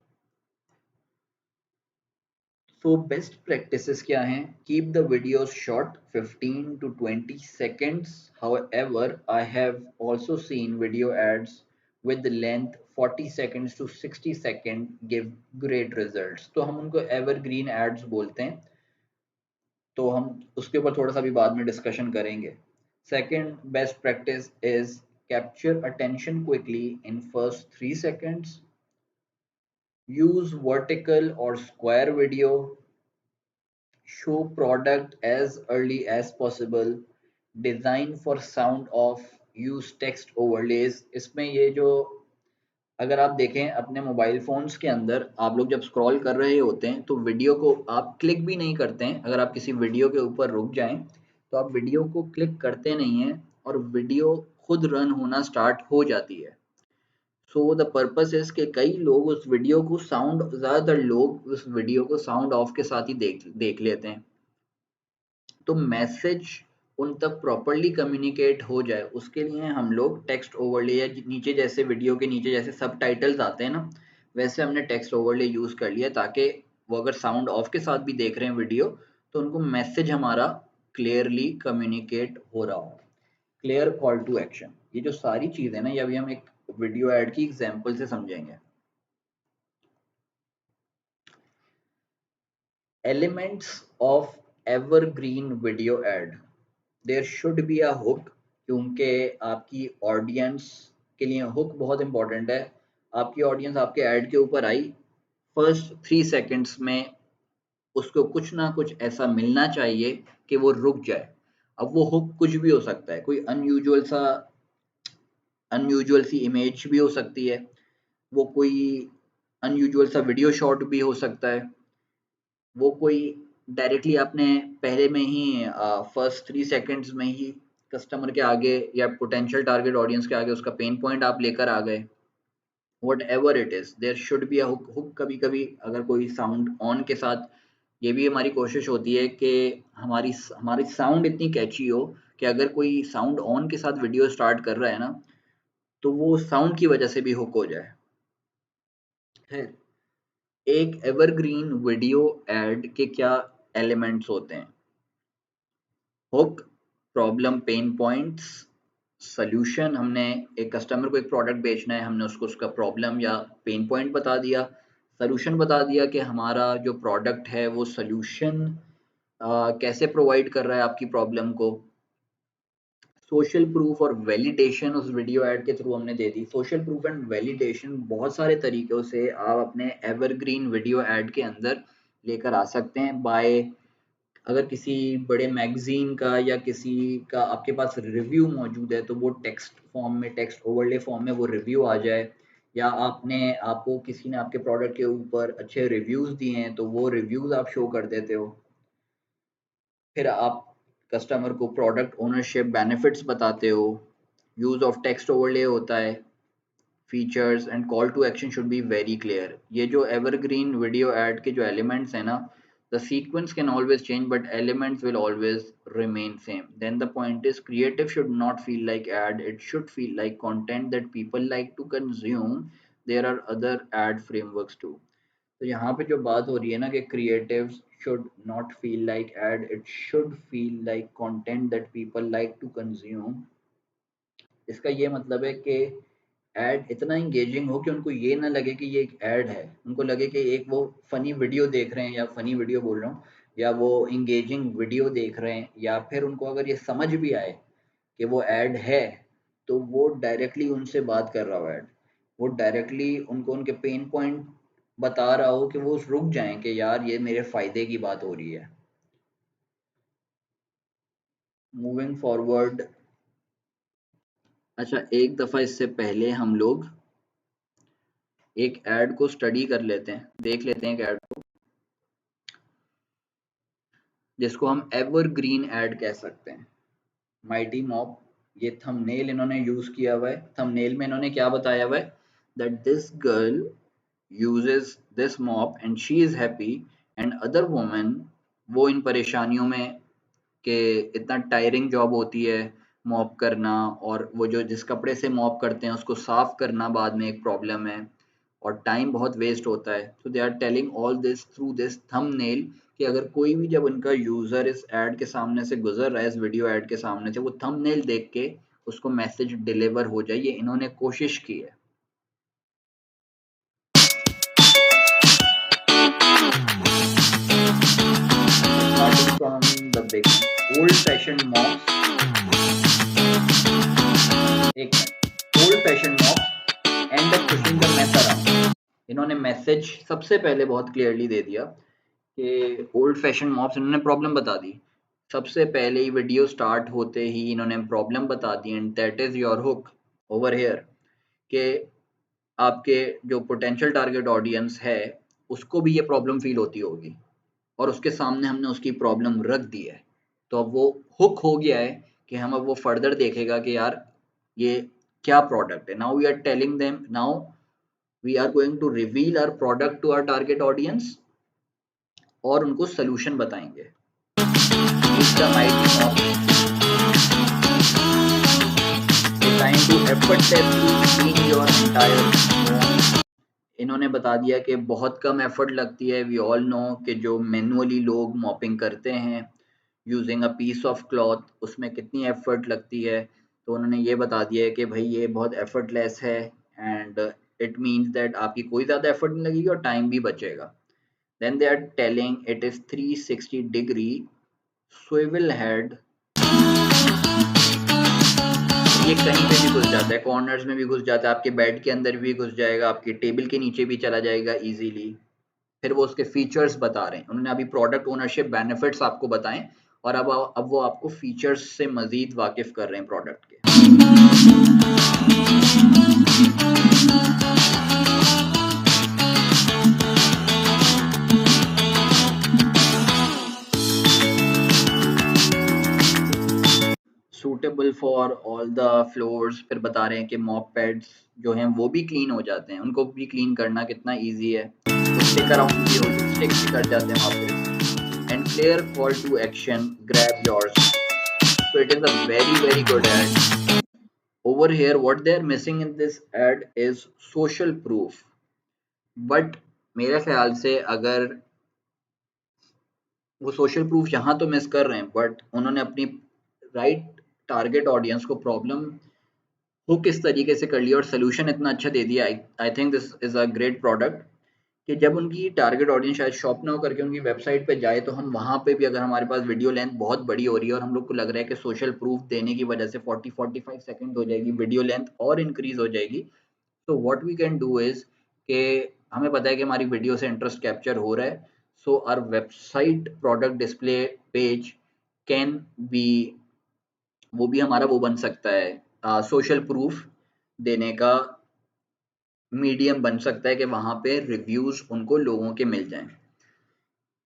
So best practices क्या हैं? Keep the videos short, 15 to 20 seconds. However, I have also seen video ads with the length 40 seconds to 60 seconds give great results. तो हम उनको evergreen ads बोलते हैं, तो हम उसके ऊपर थोड़ा सा भी बाद में डिस्कशन करेंगे। Second best practice is capture attention quickly in first 3 seconds. use vertical or square video, show product as early as possible, design for sound off, use text overlays। इसमें ये जो अगर आप देखें अपने मोबाइल फोन्स के अंदर आप लोग जब स्क्रॉल कर रहे होते हैं तो वीडियो को आप क्लिक भी नहीं करते हैं। अगर आप किसी वीडियो के ऊपर रुक जाएं तो आप वीडियो को क्लिक करते नहीं हैं और वीडियो खुद रन होना स्टार्ट हो जाती है। सो द पर्पस इज कि कई लोग उस वीडियो को साउंड ज़्यादातर लोग उस वीडियो को साउंड ऑफ के साथ ही देख लेते हैं। तो मैसेज उन तक प्रॉपरली कम्युनिकेट हो जाए उसके लिए हम लोग टेक्स्ट ओवरले या नीचे जैसे वीडियो के नीचे जैसे सबटाइटल्स आते हैं ना, वैसे हमने टेक्स्ट ओवरले यूज़ कर लिया ताकि वो अगर साउंड ऑफ के साथ भी देख रहे हैं वीडियो तो उनको मैसेज हमारा क्लियरली कम्युनिकेट हो रहा हो। क्लियर कॉल टू एक्शन, ये जो सारी चीज़ है ना ये अभी हम एक वीडियो ऐड की एग्जाम्पल से समझेंगे। Elements of evergreen video ad, there should be a hook, क्योंकि आपकी ऑडियंस के लिए हुक बहुत इंपॉर्टेंट है। आपकी ऑडियंस आपके ऐड के ऊपर आई, फर्स्ट 3 सेकंड्स में उसको कुछ ना कुछ ऐसा मिलना चाहिए कि वो रुक जाए। अब वो हुक कुछ भी हो सकता है, कोई अनयूजुअल सी इमेज भी हो सकती है, वो कोई अनयूजुअल सा वीडियो शॉट भी हो सकता है, वो कोई डायरेक्टली आपने पहले में ही फर्स्ट 3 सेकंड्स में ही कस्टमर के आगे या पोटेंशियल टारगेट ऑडियंस के आगे उसका पेन पॉइंट आप लेकर आ गए। Whatever it is there should be a hook. Hook कभी कभी अगर कोई साउंड ऑन के साथ, ये भी हमारी कोशिश होती है कि हमारी हमारी साउंड इतनी कैची हो कि अगर कोई साउंड ऑन के साथ वीडियो स्टार्ट कर रहा है ना तो वो साउंड की वजह से भी हुक हो जाए। है, एक एवरग्रीन वीडियो एड के क्या एलिमेंट्स होते हैं? Hook, problem, pen points, solution. हमने एक कस्टमर को एक प्रोडक्ट बेचना है, हमने उसको उसका प्रॉब्लम या पेन पॉइंट बता दिया, सॉल्यूशन बता दिया कि हमारा जो प्रोडक्ट है वो सॉल्यूशन कैसे प्रोवाइड कर रहा है आपकी प्रॉब्लम को। सोशल प्रूफ और वैलिडेशन उस वीडियो ऐड के थ्रू हमने दे दी। सोशल प्रूफ एंड वैलिडेशन बहुत सारे तरीक़ों से आप अपने एवरग्रीन वीडियो ऐड के अंदर लेकर आ सकते हैं। बाय अगर किसी बड़े मैगजीन का या किसी का आपके पास रिव्यू मौजूद है तो वो टेक्स्ट फॉर्म में, टेक्स्ट ओवरले फॉर्म में वो रिव्यू आ जाए, या आपको किसी ने आपके प्रोडक्ट के ऊपर अच्छे रिव्यूज़ दिए हैं तो वो रिव्यूज़ आप शो कर देते हो। फिर आप कस्टमर को प्रोडक्ट ओनरशिप बेनिफिट्स बताते हो। यूज़ ऑफ टेक्स्ट ओवरले होता है। Features and call to action should be very clear. ये जो एवरग्रीन वीडियो ऐड के जो एलिमेंट्स हैं ना, the sequence can always change but elements will always remain same. Then the point is creative should not feel like ad, it should feel like content that people like to consume. There are other ad frameworks too. तो यहाँ पे जो बात हो रही है ना कि creatives should not feel like ad, it should feel like content that people like to consume। इसका ये मतलब है कि ऐड इतना इंगेजिंग हो कि उनको ये ना लगे कि ये एक ऐड है, उनको लगे कि एक वो फनी वीडियो देख रहे हैं, या फनी वीडियो बोल रहा हूँ, या वो इंगेजिंग वीडियो देख रहे हैं, या फिर उनको अगर ये समझ भी आए कि वो ऐड है तो वो डायरेक्टली उनसे बात कर रहा हो ऐड, वो डायरेक्टली उनको उनके पेन पॉइंट बता रहा हो कि वो रुक जाएं कि यार ये मेरे फ़ायदे की बात हो रही है। मूविंग फॉरवर्ड, अच्छा एक दफ़ा इससे पहले हम लोग एक ऐड को स्टडी कर लेते हैं, देख लेते हैं एक ऐड को जिसको हम एवरग्रीन ऐड कह सकते हैं। माइटी मॉप, ये थंबनेल इन्होंने यूज किया हुआ है। थंबनेल में इन्होंने क्या बताया हुआ है, that this girl uses this mop and she is happy and other women, वो इन परेशानियों में कि इतना टायरिंग जॉब होती है मॉप करना, और वो जो जिस कपड़े से मॉप करते हैं उसको साफ करना बाद में एक प्रॉब्लम है और टाइम बहुत वेस्ट होता है। So they are telling all this through this thumbnail कि अगर कोई भी जब उनका यूज़र इस ऐड के सामने से गुजर रहा है, इस वीडियो ऐड के सामने से, वो थंबनेल देख के उसको मैसेज डिलीवर हो जाए, ये इन्होंने कोशिश की है। Starting from the beginning, old fashioned mobs, एक minute, old fashioned mobs end up pushing the mess around। इन्होंने मैसेज सबसे पहले बहुत क्लियरली दे दिया कि ओल्ड फैशन मॉब्स, इन्होंने प्रॉब्लम बता दी सबसे पहले ही, वीडियो स्टार्ट होते ही इन्होंने प्रॉब्लम बता दी, and that is your hook over here, कि आपके जो पोटेंशियल टारगेट ऑडियंस है उसको भी ये प्रॉब्लम फील होती होगी, और उसके सामने हमने उसकी प्रॉब्लम रख दी है, तो अब वो हुक हो गया है कि हम अब वो फर्दर देखेगा कि यार ये क्या प्रोडक्ट है। Now we are telling them, now we are going to reveal our product to our target audience और उनको सोल्यूशन बताएंगे। It's the right time to effortlessly clean your entire phone। इन्होंने बता दिया कि बहुत कम एफर्ट लगती है। वी ऑल नो कि जो मैनुअली लोग मॉपिंग करते हैं using a piece of cloth, उसमें कितनी एफर्ट लगती है। तो उन्होंने ये बता दिया है कि भाई ये बहुत एफर्टलेस है, एंड इट मीन्स दैट आपकी कोई ज़्यादा एफर्ट नहीं लगेगी और टाइम भी बचेगा। Then they are telling it is 360 degree swivel head. ये कहीं पे भी घुस जाता है, कॉर्नर्स में भी घुस जाता है, आपके बेड के अंदर भी घुस जाएगा, आपकी टेबल के नीचे भी चला जाएगा इजीली। फिर वो उसके फीचर्स बता रहे हैं, उन्होंने अभी प्रोडक्ट ओनरशिप बेनिफिट्स आपको बताएं, और अब वो आपको फीचर्स से मजीद वाकिफ कर रहे हैं प्रोडक्ट के। Suitable for all the floors. फिर बता रहे हैं कि मॉप पैड्स जो हैं वो भी क्लीन हो जाते हैं, उनको भी क्लीन करना कितना इजी है, स्टिक अराउंड भी हो, स्टिक भी कर जाते हैं वहाँ पे। And clear call to action, grab yours. So it is a very good ad. Over here, what they are missing in this ad is social proof. But मेरे ख्याल से अगर वो सोशल प्रूफ यहाँ तो मिस कर रहे हैं, बट उन्होंने अपनी राइट टारगेट ऑडियंस को प्रॉब्लम वो किस तरीके से कर लिया और सोल्यूशन इतना अच्छा दे दिया। I think this is a great product कि जब उनकी टारगेट ऑडियंस शायद शॉप ना हो करके उनकी वेबसाइट पे जाए, तो हम वहाँ पे भी अगर हमारे पास वीडियो लेंथ बहुत बड़ी हो रही है और हम लोग को लग रहा है कि सोशल प्रूफ देने की वजह से 40-45 सेकंड हो जाएगी, वीडियो लेंथ और इंक्रीज हो जाएगी, तो what we can do is कि हमें पता है कि हमारी वीडियो से इंटरेस्ट कैप्चर हो रहा है, so our website product display page can be, वो भी हमारा वो बन सकता है सोशल प्रूफ देने का मीडियम बन सकता है कि वहाँ पे रिव्यूज उनको लोगों के मिल जाएं।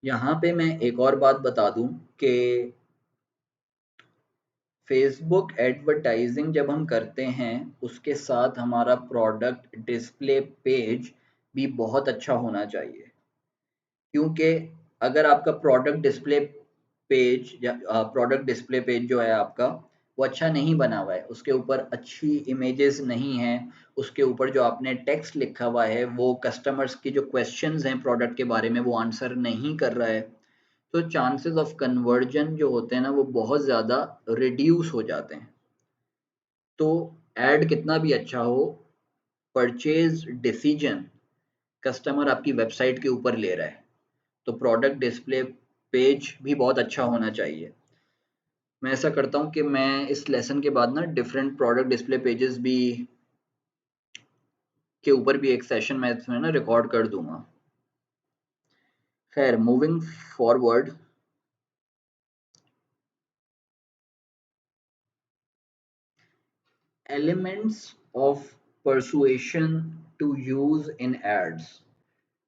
यहाँ पे मैं एक और बात बता दूं कि फेसबुक एडवर्टाइजिंग जब हम करते हैं उसके साथ हमारा प्रोडक्ट डिस्प्ले पेज भी बहुत अच्छा होना चाहिए, क्योंकि अगर आपका प्रोडक्ट डिस्प्ले पेज या प्रोडक्ट डिस्प्ले पेज जो है आपका वो अच्छा नहीं बना हुआ है, उसके ऊपर अच्छी इमेजेस नहीं है, उसके ऊपर जो आपने टेक्स्ट लिखा हुआ है वो कस्टमर्स की जो क्वेश्चंस हैं प्रोडक्ट के बारे में वो आंसर नहीं कर रहा है, तो चांसेस ऑफ कन्वर्जन जो होते हैं ना वो बहुत ज़्यादा रिड्यूस हो जाते हैं। तो एड कितना भी अच्छा हो, परचेज डिसीजन कस्टमर आपकी वेबसाइट के ऊपर ले रहा है, तो प्रोडक्ट डिस्प्ले पेज भी बहुत अच्छा होना चाहिए। मैं ऐसा करता हूँ कि मैं इस लेसन के बाद ना डिफरेंट प्रोडक्ट डिस्प्ले पेजेस भी के ऊपर भी एक सेशन मैं इसमें ना रिकॉर्ड कर दूंगा। खैर, moving forward, elements of persuasion to use in ads,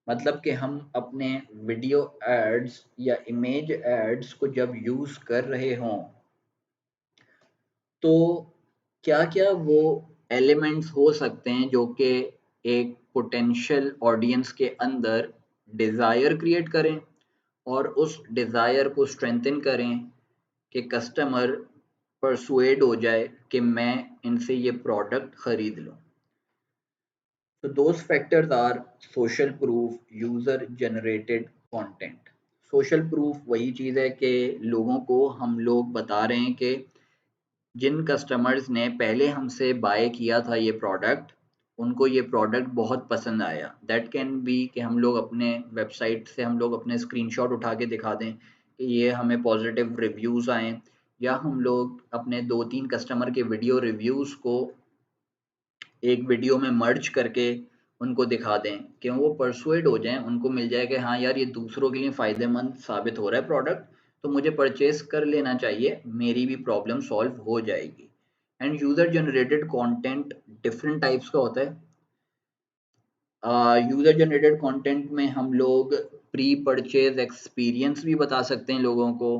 मतलब कि हम अपने वीडियो एड्स या इमेज एड्स को जब यूज कर रहे हों तो क्या-क्या वो एलिमेंट्स हो सकते हैं जो कि एक पोटेंशियल ऑडियंस के अंदर डिज़ायर क्रिएट करें और उस डिज़ायर को स्ट्रेंथन करें कि कस्टमर परसुएड हो जाए कि मैं इनसे ये प्रोडक्ट खरीद लूँ। So those factors are social proof, user generated content। Social proof वही चीज़ है कि लोगों को हम लोग बता रहे हैं कि जिन कस्टमर्स ने पहले हमसे बाय किया था ये प्रोडक्ट, उनको ये प्रोडक्ट बहुत पसंद आया। दैट कैन बी कि हम लोग अपने वेबसाइट से हम लोग अपने स्क्रीनशॉट उठा के दिखा दें कि ये हमें पॉजिटिव रिव्यूज़ आए, या हम लोग अपने 2-3 कस्टमर के वीडियो रिव्यूज़ को एक वीडियो में मर्ज करके उनको दिखा दें कि वो परसुएड हो जाएं, उनको मिल जाए कि हाँ यार ये दूसरों के लिए फ़ायदेमंद साबित हो रहा है प्रोडक्ट, तो मुझे परचेज कर लेना चाहिए, मेरी भी प्रॉब्लम सॉल्व हो जाएगी। End user generated content different types का होता है। यूज़र जनरेटेड कंटेंट में हम लोग प्री परचेज एक्सपीरियंस भी बता सकते हैं लोगों को,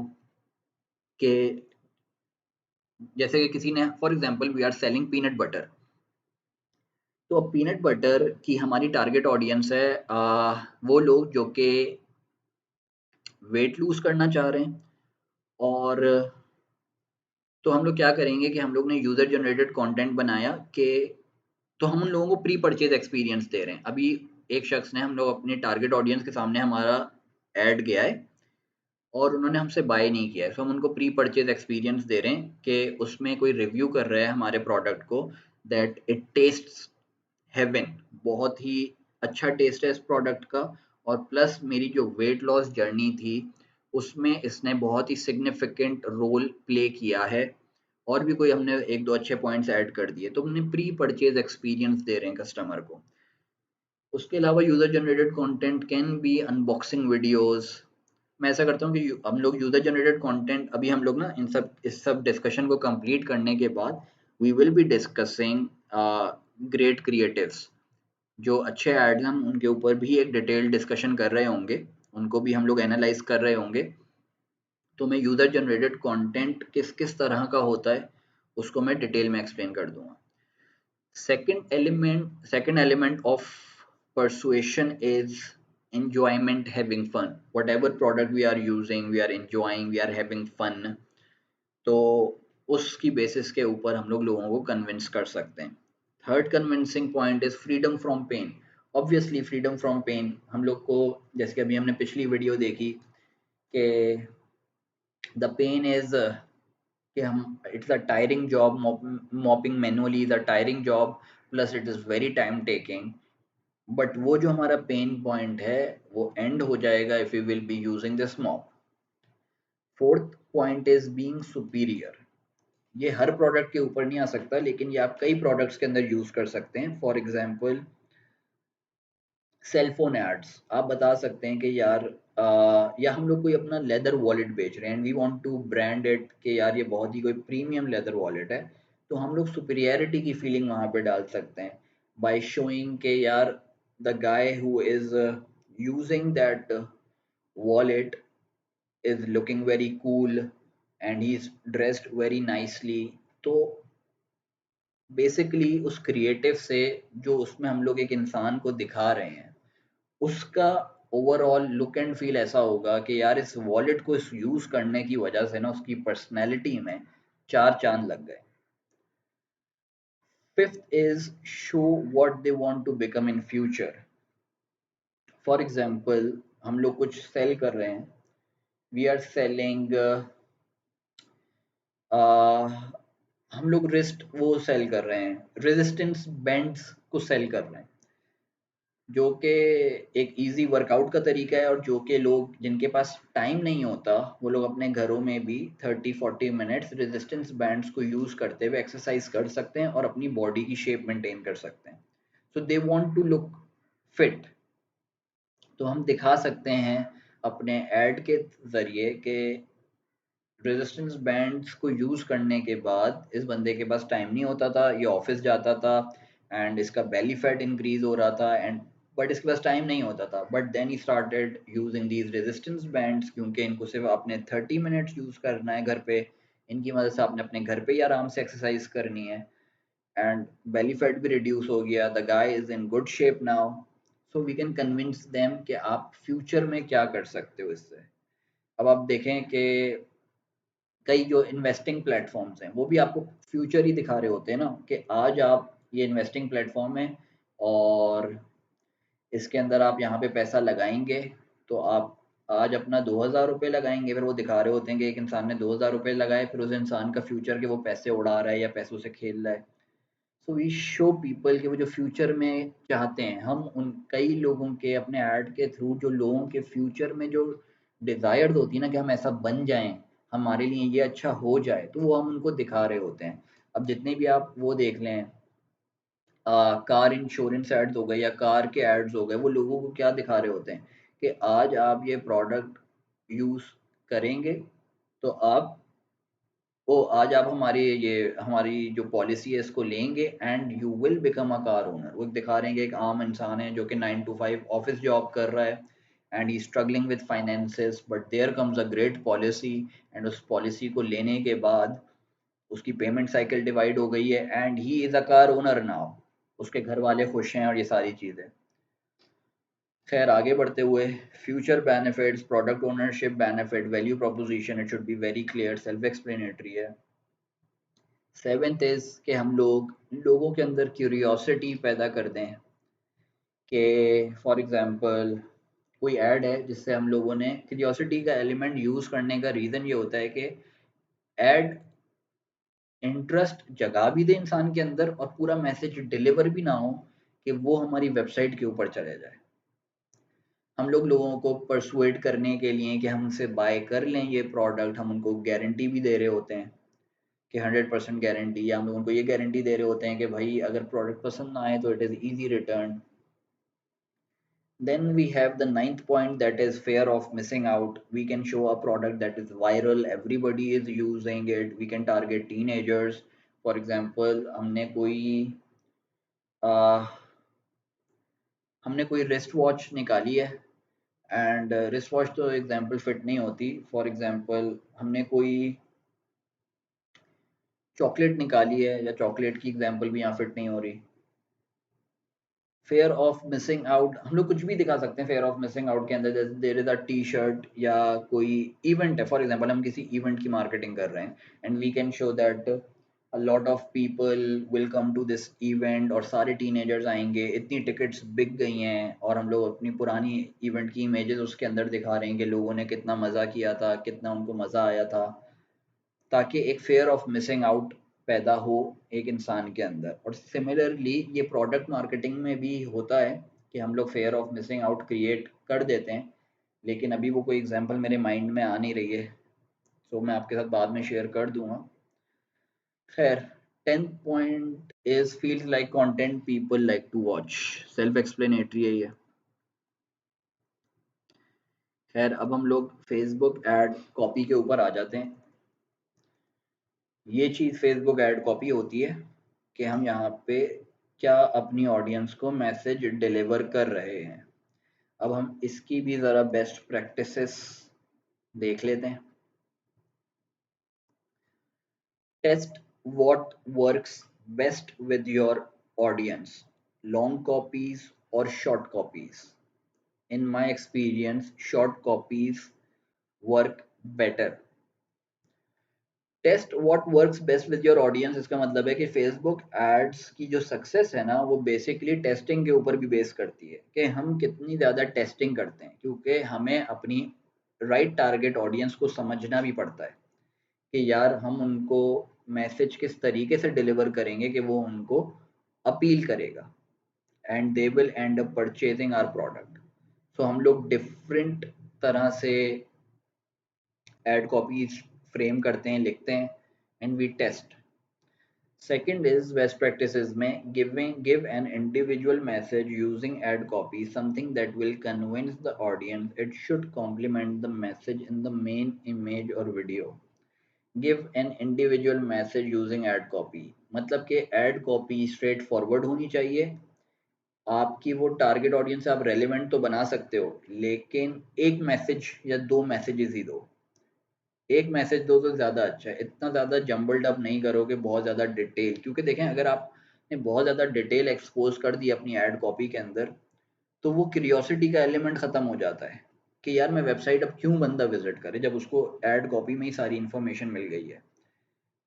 कि जैसे कि किसी ने for example we are selling peanut butter, तो अब पीनट बटर की हमारी टारगेट ऑडियंस है वो लोग जो कि वेट लूज करना चाह रहे हैं। और तो हम लोग क्या करेंगे कि हम लोग ने यूज़र जनरेटेड कंटेंट बनाया कि तो हम उन लोगों को प्री परचेज एक्सपीरियंस दे रहे हैं। अभी एक शख्स ने, हम लोग अपने टारगेट ऑडियंस के सामने हमारा ऐड गया है और उन्होंने हमसे बाय नहीं किया है, तो हम उनको प्री परचेज एक्सपीरियंस दे रहे हैं कि उसमें कोई रिव्यू कर रहा है हमारे प्रोडक्ट को, दैट इट टेस्ट्स हेवन, बहुत ही अच्छा टेस्ट है इस प्रोडक्ट का। और प्लस मेरी जो वेट लॉस जर्नी थी उसमें इसने बहुत ही सिग्निफिकेंट रोल प्ले किया है, और भी कोई हमने एक दो अच्छे पॉइंट्स ऐड कर दिए, तो हमने प्री परचेज एक्सपीरियंस दे रहे हैं कस्टमर को। उसके अलावा user generated content can be unboxing videos. मैं ऐसा करता हूँ कि हम लोग यूज़र जनरेटेड कंटेंट, अभी हम लोग ना इस सब डिस्कशन को कंप्लीट करने के बाद we will be discussing great creatives, जो अच्छे एड्स हम उनके ऊपर भी एक डिटेल डिस्कशन कर रहे होंगे, उनको भी हम लोग एनालाइज कर रहे होंगे। तो मैं यूज़र जनरेटेड कंटेंट किस किस तरह का होता है उसको मैं डिटेल में एक्सप्लेन कर दूंगा। Second element of persuasion is enjoyment, having fun. Whatever product we are using, we are enjoying, we are having fun. तो उसकी बेसिस के ऊपर हम लोग लोगों को कन्विंस कर सकते हैं। Third convincing point is freedom from pain. Obviously freedom from pain हम लोग को, जैसे कि अभी हमने पिछली वीडियो देखी कि द पेन इज कि हम, it's a tiring job, mopping manually is a tiring job, plus it is very time taking. But वो जो हमारा पेन पॉइंट है वो एंड हो जाएगा if you will be using this mop. Fourth point is being superior. ये हर product के ऊपर नहीं आ सकता, लेकिन ये आप कई प्रोडक्ट्स के अंदर यूज कर सकते हैं। For example cell phone ads, आप बता सकते हैं कि यार या हम लोग कोई अपना लेदर वॉलेट बेच रहे हैं and we want to brand it कि यार ये बहुत ही कोई प्रीमियम लेदर वॉलेट है, तो हम लोग सुपीरियरिटी की फीलिंग वहां पे डाल सकते हैं बाय शोइंग के यार the guy who is using that wallet is looking very cool and he's dressed very nicely। तो बेसिकली उस क्रिएटिव से जो उसमें हम लोग एक इंसान को दिखा रहे हैं उसका ओवरऑल लुक एंड फील ऐसा होगा कि यार इस वॉलेट को इस यूज करने की वजह से ना उसकी पर्सनैलिटी में चार चांद लग गए। Fifth is show what they want to become in future. For example हम लोग कुछ सेल कर रहे हैं, वी आर सेलिंग हम लोग रिस्ट वो सेल कर रहे हैं, रेजिस्टेंस बैंड्स को सेल कर रहे हैं, जो कि एक इजी वर्कआउट का तरीका है और जो कि लोग जिनके पास टाइम नहीं होता वो लोग अपने घरों में भी 30-40 मिनट्स रेजिस्टेंस बैंड्स को यूज करते हुए एक्सरसाइज कर सकते हैं और अपनी बॉडी की शेप मेंटेन कर सकते हैं। So they want to look fit. तो हम दिखा सकते हैं अपने एड के जरिए कि रेजिस्टेंस बैंड्स को यूज करने के बाद इस बंदे के पास टाइम नहीं होता था, ये ऑफिस जाता था एंड इसका बेली फैट इंक्रीज हो रहा था एंड बट इसके पास टाइम नहीं होता था, but then he started using these resistance bands, क्योंकि इनको सिर्फ अपने 30 मिनट्स यूज करना है घर पे, इनकी मदद से आपने अपने घर पे ही आराम से एक्सरसाइज करनी है एंड बेली फैट भी रिड्यूस हो गया, the guy is in good shape now. So we can convince them कि आप फ्यूचर में क्या कर सकते हो इससे। अब आप देखें कि कई जो इन्वेस्टिंग प्लेटफॉर्म्स हैं वो भी आपको फ्यूचर ही दिखा रहे होते हैं ना, कि आज आप ये इन्वेस्टिंग प्लेटफॉर्म है और इसके अंदर आप यहाँ पे पैसा लगाएंगे तो आप आज अपना 2,000 रुपये लगाएंगे, फिर वो दिखा रहे होते हैं कि एक इंसान ने 2,000 रुपये लगाए, फिर उस इंसान का फ्यूचर के वो पैसे उड़ा रहा है या पैसों से खेल रहा है। सो वी शो पीपल कि वो जो फ्यूचर में चाहते हैं, हम उन कई लोगों के अपने ऐड के थ्रू जो लोगों के फ्यूचर में जो डिज़ायर्स होती है ना कि हम ऐसा बन जाएं, हमारे लिए ये अच्छा हो जाए, तो वो हम उनको दिखा रहे होते हैं। अब जितने भी आप वो देख लें कार इंश्योरेंस एड्स हो गए या कार के एड्स हो गए, वो लोगों को क्या दिखा रहे होते हैं कि आज आप ये प्रोडक्ट यूज़ करेंगे तो आप ओ आज आप हमारी जो पॉलिसी है इसको लेंगे and you will become a car owner. वो दिखा रहे हैं कि एक आम इंसान है जो कि 9 to 5 ऑफिस जॉब कर रहा है and he struggling with finances, but there comes a great policy and उस पॉलिसी को लेने के बाद उसकी पेमेंट साइकिल डिवाइड हो गई है and he is a car owner now. उसके घर वाले खुश हैं और ये सारी चीज़ें। खैर आगे बढ़ते हुए, future benefits, product ownership benefit, value proposition, it should be very clear, self explanatory है। सेवेंथ इज कि हम लोगों के अंदर क्यूरियोसिटी पैदा कर दें कि फॉर एग्जांपल कोई ऐड है जिससे हम लोगों ने क्यूरियोसिटी का एलिमेंट यूज़ करने का रीज़न ये होता है कि ऐड इंटरेस्ट जगा भी दे इंसान के अंदर और पूरा मैसेज डिलीवर भी ना हो कि वो हमारी वेबसाइट के ऊपर चले जाए। हम लोगों को परसुएट करने के लिए कि हमसे बाय कर लें ये प्रोडक्ट, हम उनको गारंटी भी दे रहे होते हैं कि 100% गारंटी, या हम लोग उनको ये गारंटी दे रहे होते हैं कि भाई अगर प्रोडक्ट पसंद ना आए तो it is easy return. Then we have the ninth point, that is fear of missing out. We can show a product that is viral, everybody is using it. We can target teenagers. For example, uh, हमने कोई wrist watch निकाली है and wrist watch तो example fit नहीं होती। For example हमने कोई chocolate निकाली है, या चॉकलेट की एग्जांपल भी यहाँ फिट नहीं हो रही। फेयर ऑफ मिसिंग आउट, हम लोग कुछ भी दिखा सकते हैं फेयर ऑफ मिसिंग आउट के अंदर। There is a T shirt या कोई इवेंट है, फॉर एग्जांपल हम किसी इवेंट की मार्केटिंग कर रहे हैं and we can show that a lot of people will come to this event और सारे टीनेजर्स आएंगे, इतनी टिकट्स बिक गई हैं, और हम लोग अपनी पुरानी इवेंट की इमेजेस उसके अंदर दिखा रहे हैं कि लोगों ने कितना मज़ा किया था, कितना उनको मज़ा आया था, ताकि एक फेयर ऑफ मिसिंग आउट पैदा हो एक इंसान के अंदर। और सिमिलरली ये प्रोडक्ट मार्केटिंग में भी होता है कि हम लोग fair of missing out create कर देते हैं, लेकिन अभी वो कोई एग्जांपल मेरे माइंड में आ नहीं रही है, सो मैं आपके साथ बाद में शेयर कर दूंगा। खैर, 10th point is feels like content people like to watch, self explanatory है ये। खैर अब हम लोग फेसबुक एड कॉपी के ऊपर आ जाते हैं। ये चीज़ फेसबुक ऐड कॉपी होती है कि हम यहाँ पे क्या अपनी ऑडियंस को मैसेज डिलीवर कर रहे हैं। अब हम इसकी भी ज़रा बेस्ट प्रैक्टिसेस देख लेते हैं। Test what works best with your audience, long copies और short copies. In my experience short copies work better. Test what works best with your audience, इसका मतलब है कि फेसबुक एड्स की जो सक्सेस है ना, वो बेसिकली टेस्टिंग के ऊपर भी बेस करती है कि हम कितनी ज़्यादा टेस्टिंग करते हैं, क्योंकि हमें अपनी राइट टारगेट ऑडियंस को समझना भी पड़ता है कि यार हम उनको मैसेज किस तरीके से डिलीवर करेंगे कि वो उनको अपील करेगा and they will end up purchasing our product. So हम लोग डिफरेंट तरह से एड कॉपीज फ्रेम करते हैं, लिखते हैं and we test. Second is best practices में give an individual message using ad copy, something that will convince the audience. It should complement the message in the main image or video. Give an individual message using ad copy, मतलब कि ad copy straight forward होनी चाहिए। आपकी वो target audience से आप relevant तो बना सकते हो, लेकिन एक मैसेज या दो मैसेजेस ही दो। एक मैसेज दो तो ज़्यादा अच्छा है, इतना ज़्यादा जम्बल्ड अप नहीं करो कि बहुत ज़्यादा डिटेल, क्योंकि देखें अगर आपने बहुत ज़्यादा डिटेल एक्सपोज कर दी अपनी ऐड कॉपी के अंदर, तो वो क्यूरियोसिटी का एलिमेंट ख़त्म हो जाता है कि यार मैं वेबसाइट अब क्यों बंदा विजिट करे जब उसको ऐड कॉपी में ही सारी इन्फॉर्मेशन मिल गई है।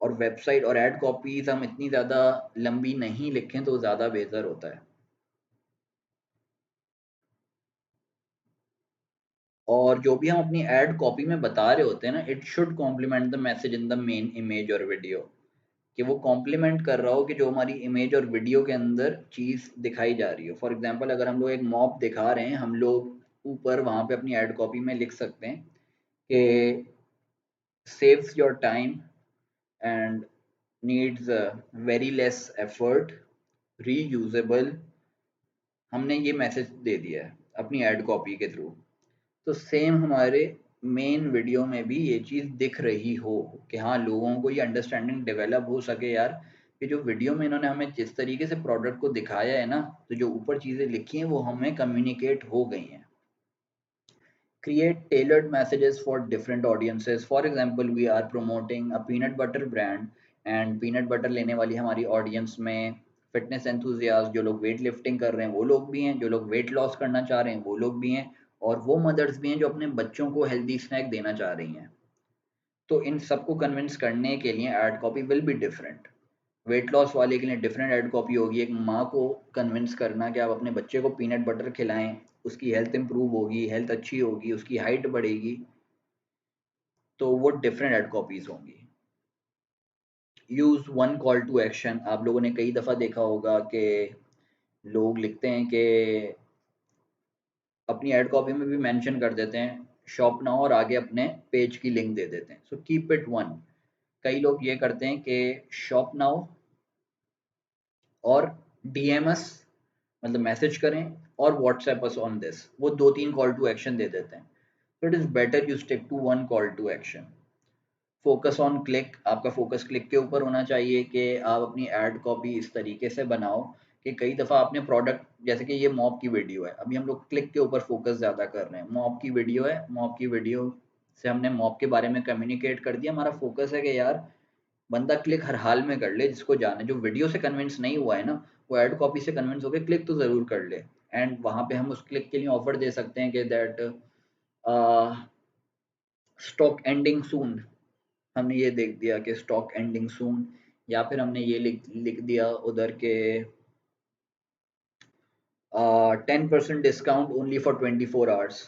और वेबसाइट और ऐड कॉपीज हम इतनी ज़्यादा लंबी नहीं लिखें तो ज़्यादा बेहतर होता है। और जो भी हम अपनी ऐड कॉपी में बता रहे होते हैं ना, it should complement the message in the main image और वीडियो, कि वो कॉम्प्लीमेंट कर रहा हो कि जो हमारी इमेज और वीडियो के अंदर चीज़ दिखाई जा रही हो। फॉर एग्जांपल अगर हम लोग एक मॉप दिखा रहे हैं, हम लोग ऊपर वहाँ पे अपनी ऐड कॉपी में लिख सकते हैं कि saves your time and needs very less effort reusable, हमने ये मैसेज दे दिया है अपनी एड कॉपी के थ्रू, तो सेम हमारे मेन वीडियो में भी ये चीज़ दिख रही हो कि हाँ लोगों को ये अंडरस्टैंडिंग डेवलप हो सके यार कि जो वीडियो में इन्होंने हमें जिस तरीके से प्रोडक्ट को दिखाया है ना, तो जो ऊपर चीज़ें लिखी हैं वो हमें कम्युनिकेट हो गई हैं। Create tailored messages for different audiences. For example, we are promoting a peanut butter brand and peanut butter लेने वाली हमारी audience में फिटनेस एंथुजियास्ट, जो लोग वेट लिफ्टिंग कर रहे हैं वो लोग भी हैं, जो लोग वेट लॉस करना चाह रहे हैं वो लोग भी हैं, और वो मदर्स भी हैं जो अपने बच्चों को हेल्दी स्नैक देना चाह रही हैं। तो इन सबको कन्विंस करने के लिए add copy will be different. Weight loss वाले के लिए डिफरेंट एड कॉपी होगी। एक माँ को कन्विंस करना कि आप अपने बच्चे को पीनट बटर खिलाएं, उसकी हेल्थ इंप्रूव होगी, हेल्थ अच्छी होगी, उसकी हाइट बढ़ेगी, तो वो डिफरेंट एड कॉपीज होंगी। Use one call to action. आप लोगों ने कई दफ़ा देखा होगा कि लोग लिखते हैं कि अपनी एड कॉपी में भी मेंशन कर देते हैं शॉप नाउ और आगे अपने पेज की लिंक दे देते हैं। So keep it one. कई लोग ये करते हैं कि शॉप नाउ और डीएमएस, मतलब मैसेज करें, और व्हाट्सएप अस ऑन दिस, वो दो तीन कॉल टू एक्शन दे देते हैं। तो it is better you stick to one call to action. Focus on click, आपका फोकस क्लिक के ऊपर होना चाहिए कि आप अपनी एड कॉपी इस तरीके से बनाओ कि कई दफ़ा आपने प्रोडक्ट, जैसे कि ये मॉप की वीडियो है, अभी हम लोग क्लिक के ऊपर फोकस ज़्यादा कर रहे हैं। मॉप की वीडियो है, मॉप की वीडियो से हमने मॉप के बारे में कम्युनिकेट कर दिया। हमारा फोकस है कि यार बंदा क्लिक हर हाल में कर ले, जिसको जाने, जो वीडियो से कन्विंस नहीं हुआ है ना, वो एड कॉपी से कन्विंस होकर क्लिक तो ज़रूर कर ले। एंड वहाँ पे हम उस क्लिक के लिए ऑफर दे सकते हैं कि दैट स्टॉक एंडिंग सून। हमने ये देख दिया कि स्टॉक एंडिंग सून, या फिर हमने ये लिख लिख दिया उधर के 10% discount only for 24 hours,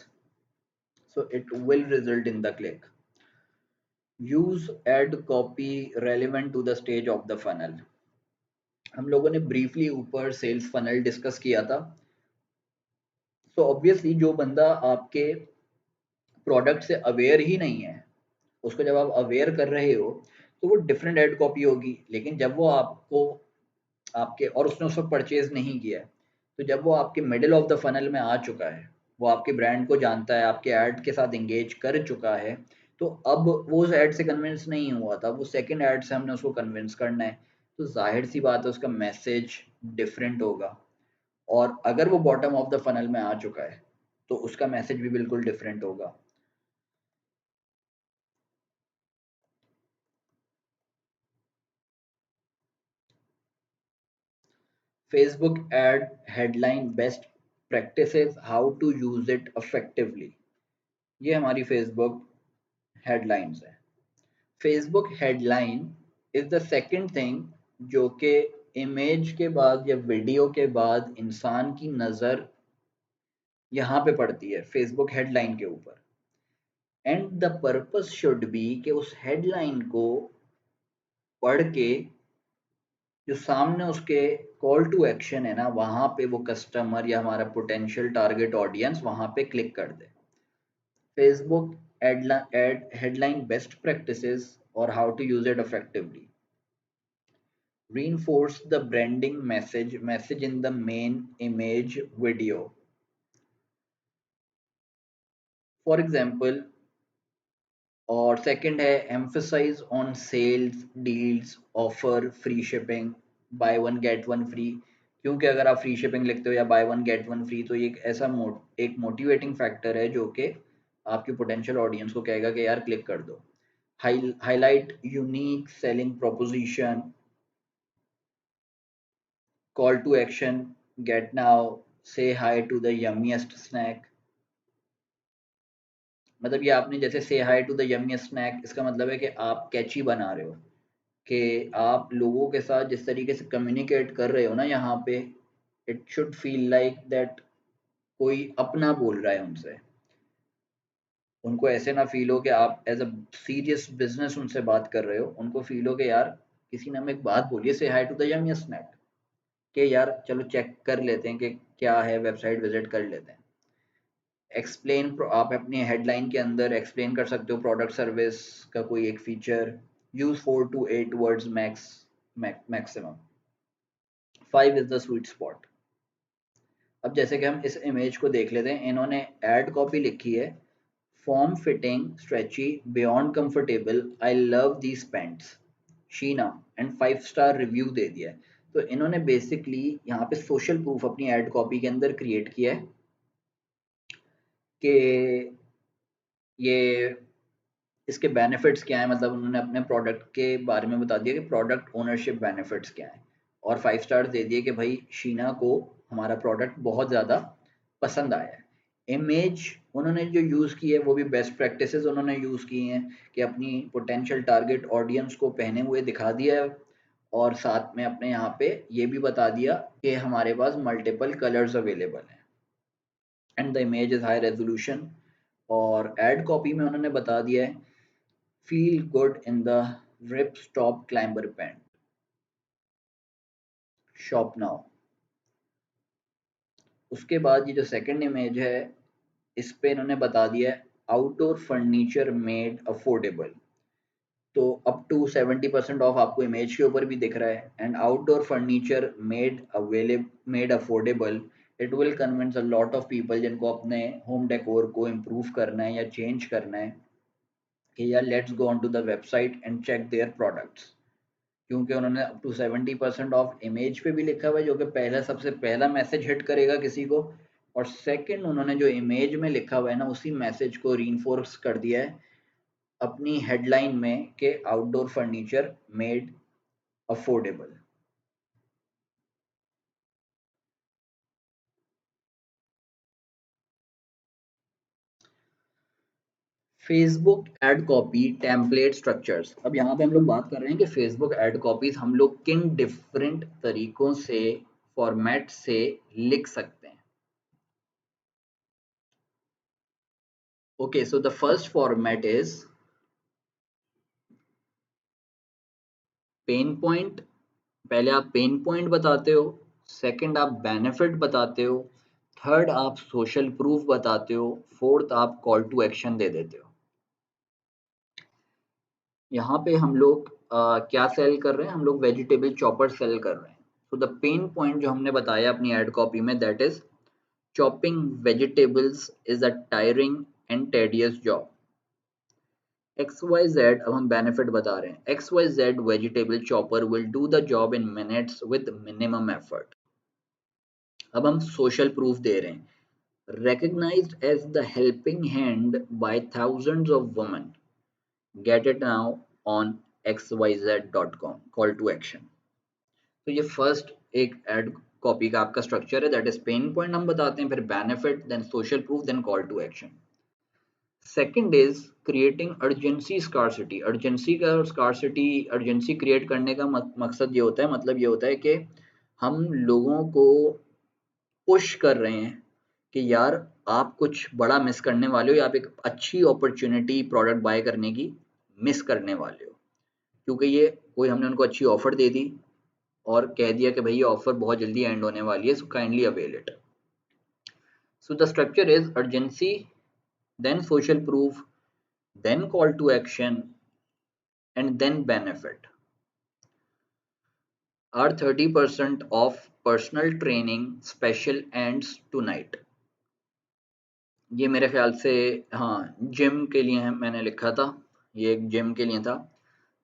so it will result in the click. Use ad copy relevant to the stage of the funnel. हम लोगों ने ब्रीफली ऊपर सेल्स फनल डिस्कस किया था। सो ऑब्वियसली जो बंदा आपके प्रोडक्ट से अवेयर ही नहीं है, उसको जब आप अवेयर कर रहे हो तो वो डिफरेंट एड कॉपी होगी। लेकिन जब वो आपको आपके, और उसने उसको परचेज नहीं किया है, तो जब वो आपके मिडिल ऑफ द फनल में आ चुका है, वो आपके ब्रांड को जानता है, आपके ऐड के साथ एंगेज कर चुका है, तो अब वो उस ऐड से कन्विंस नहीं हुआ था, वो सेकंड ऐड से हमने उसको कन्विंस करना है, तो जाहिर सी बात है उसका मैसेज डिफरेंट होगा। और अगर वो बॉटम ऑफ द फनल में आ चुका है तो उसका मैसेज भी बिल्कुल डिफरेंट होगा। Facebook ad headline best practices, how to use it effectively. ये हमारी फेसबुक हेडलाइंस है। Facebook headline is the second thing जो कि इमेज के बाद या वीडियो के बाद इंसान की नज़र यहाँ पे पड़ती है, फेसबुक हेडलाइन के ऊपर। And the purpose should be कि उस हेडलाइन को पढ़ के जो सामने उसके कॉल टू एक्शन है ना, वहाँ पे वो कस्टमर या हमारा पोटेंशियल टारगेट ऑडियंस वहाँ पे क्लिक कर दे। Facebook ad headline best practices और how to use it effectively. Reinforce the branding message in the main image video. For example, और सेकंड है emphasize on sales, deals, offer, free shipping, buy one get one free। क्योंकि अगर आप free shipping लिखते हो या by one get one free, तो ये एक ऐसा एक मोटिवेटिंग फैक्टर है जो कि आपकी पोटेंशियल ऑडियंस को कहेगा कि यार क्लिक कर दो। Highlight unique selling proposition, call to action, get now, say hi to the yummiest snack। मतलब ये आपने जैसे say hi to the yummiest snack, इसका मतलब है कि आप कैची बना रहे हो, कि आप लोगों के साथ जिस तरीके से कम्युनिकेट कर रहे हो ना यहाँ पे, it should feel like that कोई अपना बोल रहा है उनसे। उनको ऐसे ना फील हो कि आप एज अ सीरियस बिजनेस उनसे बात कर रहे हो, उनको फील हो कि यार किसी ने हमें एक बात बोली है, से हाई टू द यमियस्ट स्नैक, कि यार चलो चेक कर लेते हैं कि क्या है, वेबसाइट विजिट कर लेते हैं। एक्सप्लेन, आप अपनी हेडलाइन के अंदर एक्सप्लेन कर सकते हो प्रोडक्ट सर्विस का कोई एक feature. Use 4 to 8 words maximum. 5 is the sweet spot. अब जैसे कि हम इस इमेज को देख लेते हैं, इन्होंने एड कॉपी लिखी है, form fitting stretchy beyond comfortable, I love these pants Sheena, and 5 star review दे दिया है। तो इन्होंने बेसिकली यहाँ पे सोशल प्रूफ अपनी एड कॉपी के अंदर क्रिएट किया है कि ये इसके बेनिफिट्स क्या हैं, मतलब उन्होंने अपने प्रोडक्ट के बारे में बता दिया कि प्रोडक्ट ओनरशिप बेनिफिट्स क्या हैं, और 5 स्टार दे दिए कि भाई शीना को हमारा प्रोडक्ट बहुत ज़्यादा पसंद आया है। इमेज उन्होंने जो यूज़ की है वो भी बेस्ट प्रैक्टिसेस उन्होंने यूज़ की हैं कि अपनी पोटेंशियल टारगेट ऑडियंस को पहने हुए दिखा दिया है, और साथ में अपने यहाँ पे ये भी बता दिया कि हमारे पास मल्टीपल कलर्स अवेलेबल हैं, and the image is high resolution. और एड कॉपी में उन्होंने बता दिया है feel good in the rip stop climber pant, shop now। उसके बाद ये जो सेकंड इमेज है, इस पे इन्होंने बता दिया है आउटडोर फर्नीचर मेड अफोर्डेबल। तो अप टू 70% ऑफ आपको इमेज के ऊपर भी दिख रहा है, and outdoor furniture made affordable, it will convince a lot of people जिनको अपने होम डेकोर को इम्प्रूव करना है या चेंज करना है कि यार let's go on to the website and check their products. क्योंकि उन्होंने अप टू 70% ऑफ इमेज पे भी लिखा हुआ है, जो कि पहला सबसे पहला मैसेज हिट करेगा किसी को, और सेकंड उन्होंने जो इमेज में लिखा हुआ है ना, उसी मैसेज को रीइंफोर्स कर दिया है अपनी हेडलाइन में कि outdoor furniture made affordable. Facebook ad copy template structures. अब यहाँ पे हम लोग बात कर रहे हैं कि फेसबुक एड कॉपीज हम लोग किन डिफरेंट तरीकों से, फॉर्मेट से लिख सकते हैं। Okay, so the first format is pain point. पहले आप पेन पॉइंट बताते हो, सेकंड आप बेनिफिट बताते हो, थर्ड आप सोशल प्रूफ बताते हो, फोर्थ आप कॉल टू एक्शन दे देते हो। यहाँ पे हम लोग क्या सेल कर रहे हैं, हम लोग वेजिटेबल चॉपर सेल कर रहे हैं। तो द पेन पॉइंट जो हमने बताया अपनी एड कॉपी में, that is chopping vegetables is a tiring and tedious job. XYZ, अब हम बेनिफिट बता रहे हैं, XYZ vegetable chopper will do the job in minutes with minimum effort. अब हम सोशल प्रूफ दे रहे हैं, recognized as the helping hand by thousands of women, get it now on xyz.com, call to action। तो ये first एक ad copy का आपका structure है, दैट इज पेन पॉइंट हम बताते हैं, फिर benefit, then social proof, then call to action. Second is creating urgency scarcity. Urgency का स्कार्सिटी, अर्जेंसी क्रिएट करने का मकसद ये होता है, मतलब ये होता है कि हम लोगों को पुश कर रहे हैं कि यार आप कुछ बड़ा मिस करने वाले हो, या आप एक अच्छी अपॉर्चुनिटी प्रोडक्ट बाय करने की मिस करने वाले हो, क्योंकि ये कोई हमने उनको अच्छी ऑफर दे दी और कह दिया कि भाई ये ऑफर बहुत जल्दी एंड होने वाली है, so kindly avail it. So the structure is urgency, then social proof, then call to action, and then benefit। Our 30% off personal training special ends tonight। ये मेरे ख्याल से हाँ जिम के लिए है, मैंने लिखा था, ये एक जिम के लिए था।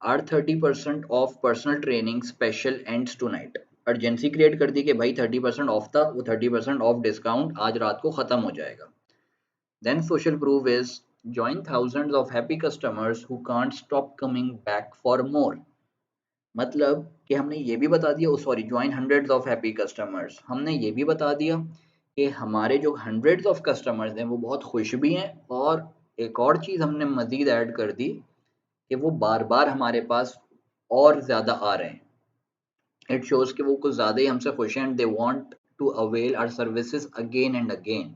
Our 30% of personal training special ends tonight. Urgency create कर दी कि भाई 30% ऑफ था, वो 30% ऑफ डिस्काउंट आज रात को खत्म हो जाएगा। Then social proof is join thousands of happy customers who can't stop coming back for more। मतलब कि हमने ये भी बता दिया, sorry, join hundreds of happy customers, हमने ये भी बता दिया कि हमारे जो हंड्रेड्स ऑफ कस्टमर्स हैं वो बहुत खुश भी हैं, और एक और चीज़ हमने मज़ीद ऐड कर दी कि वो बार बार हमारे पास और ज़्यादा आ रहे हैं। इट शोज़ कि वो कुछ ज़्यादा ही हमसे खुश हैं, and they want to avail our services again and again.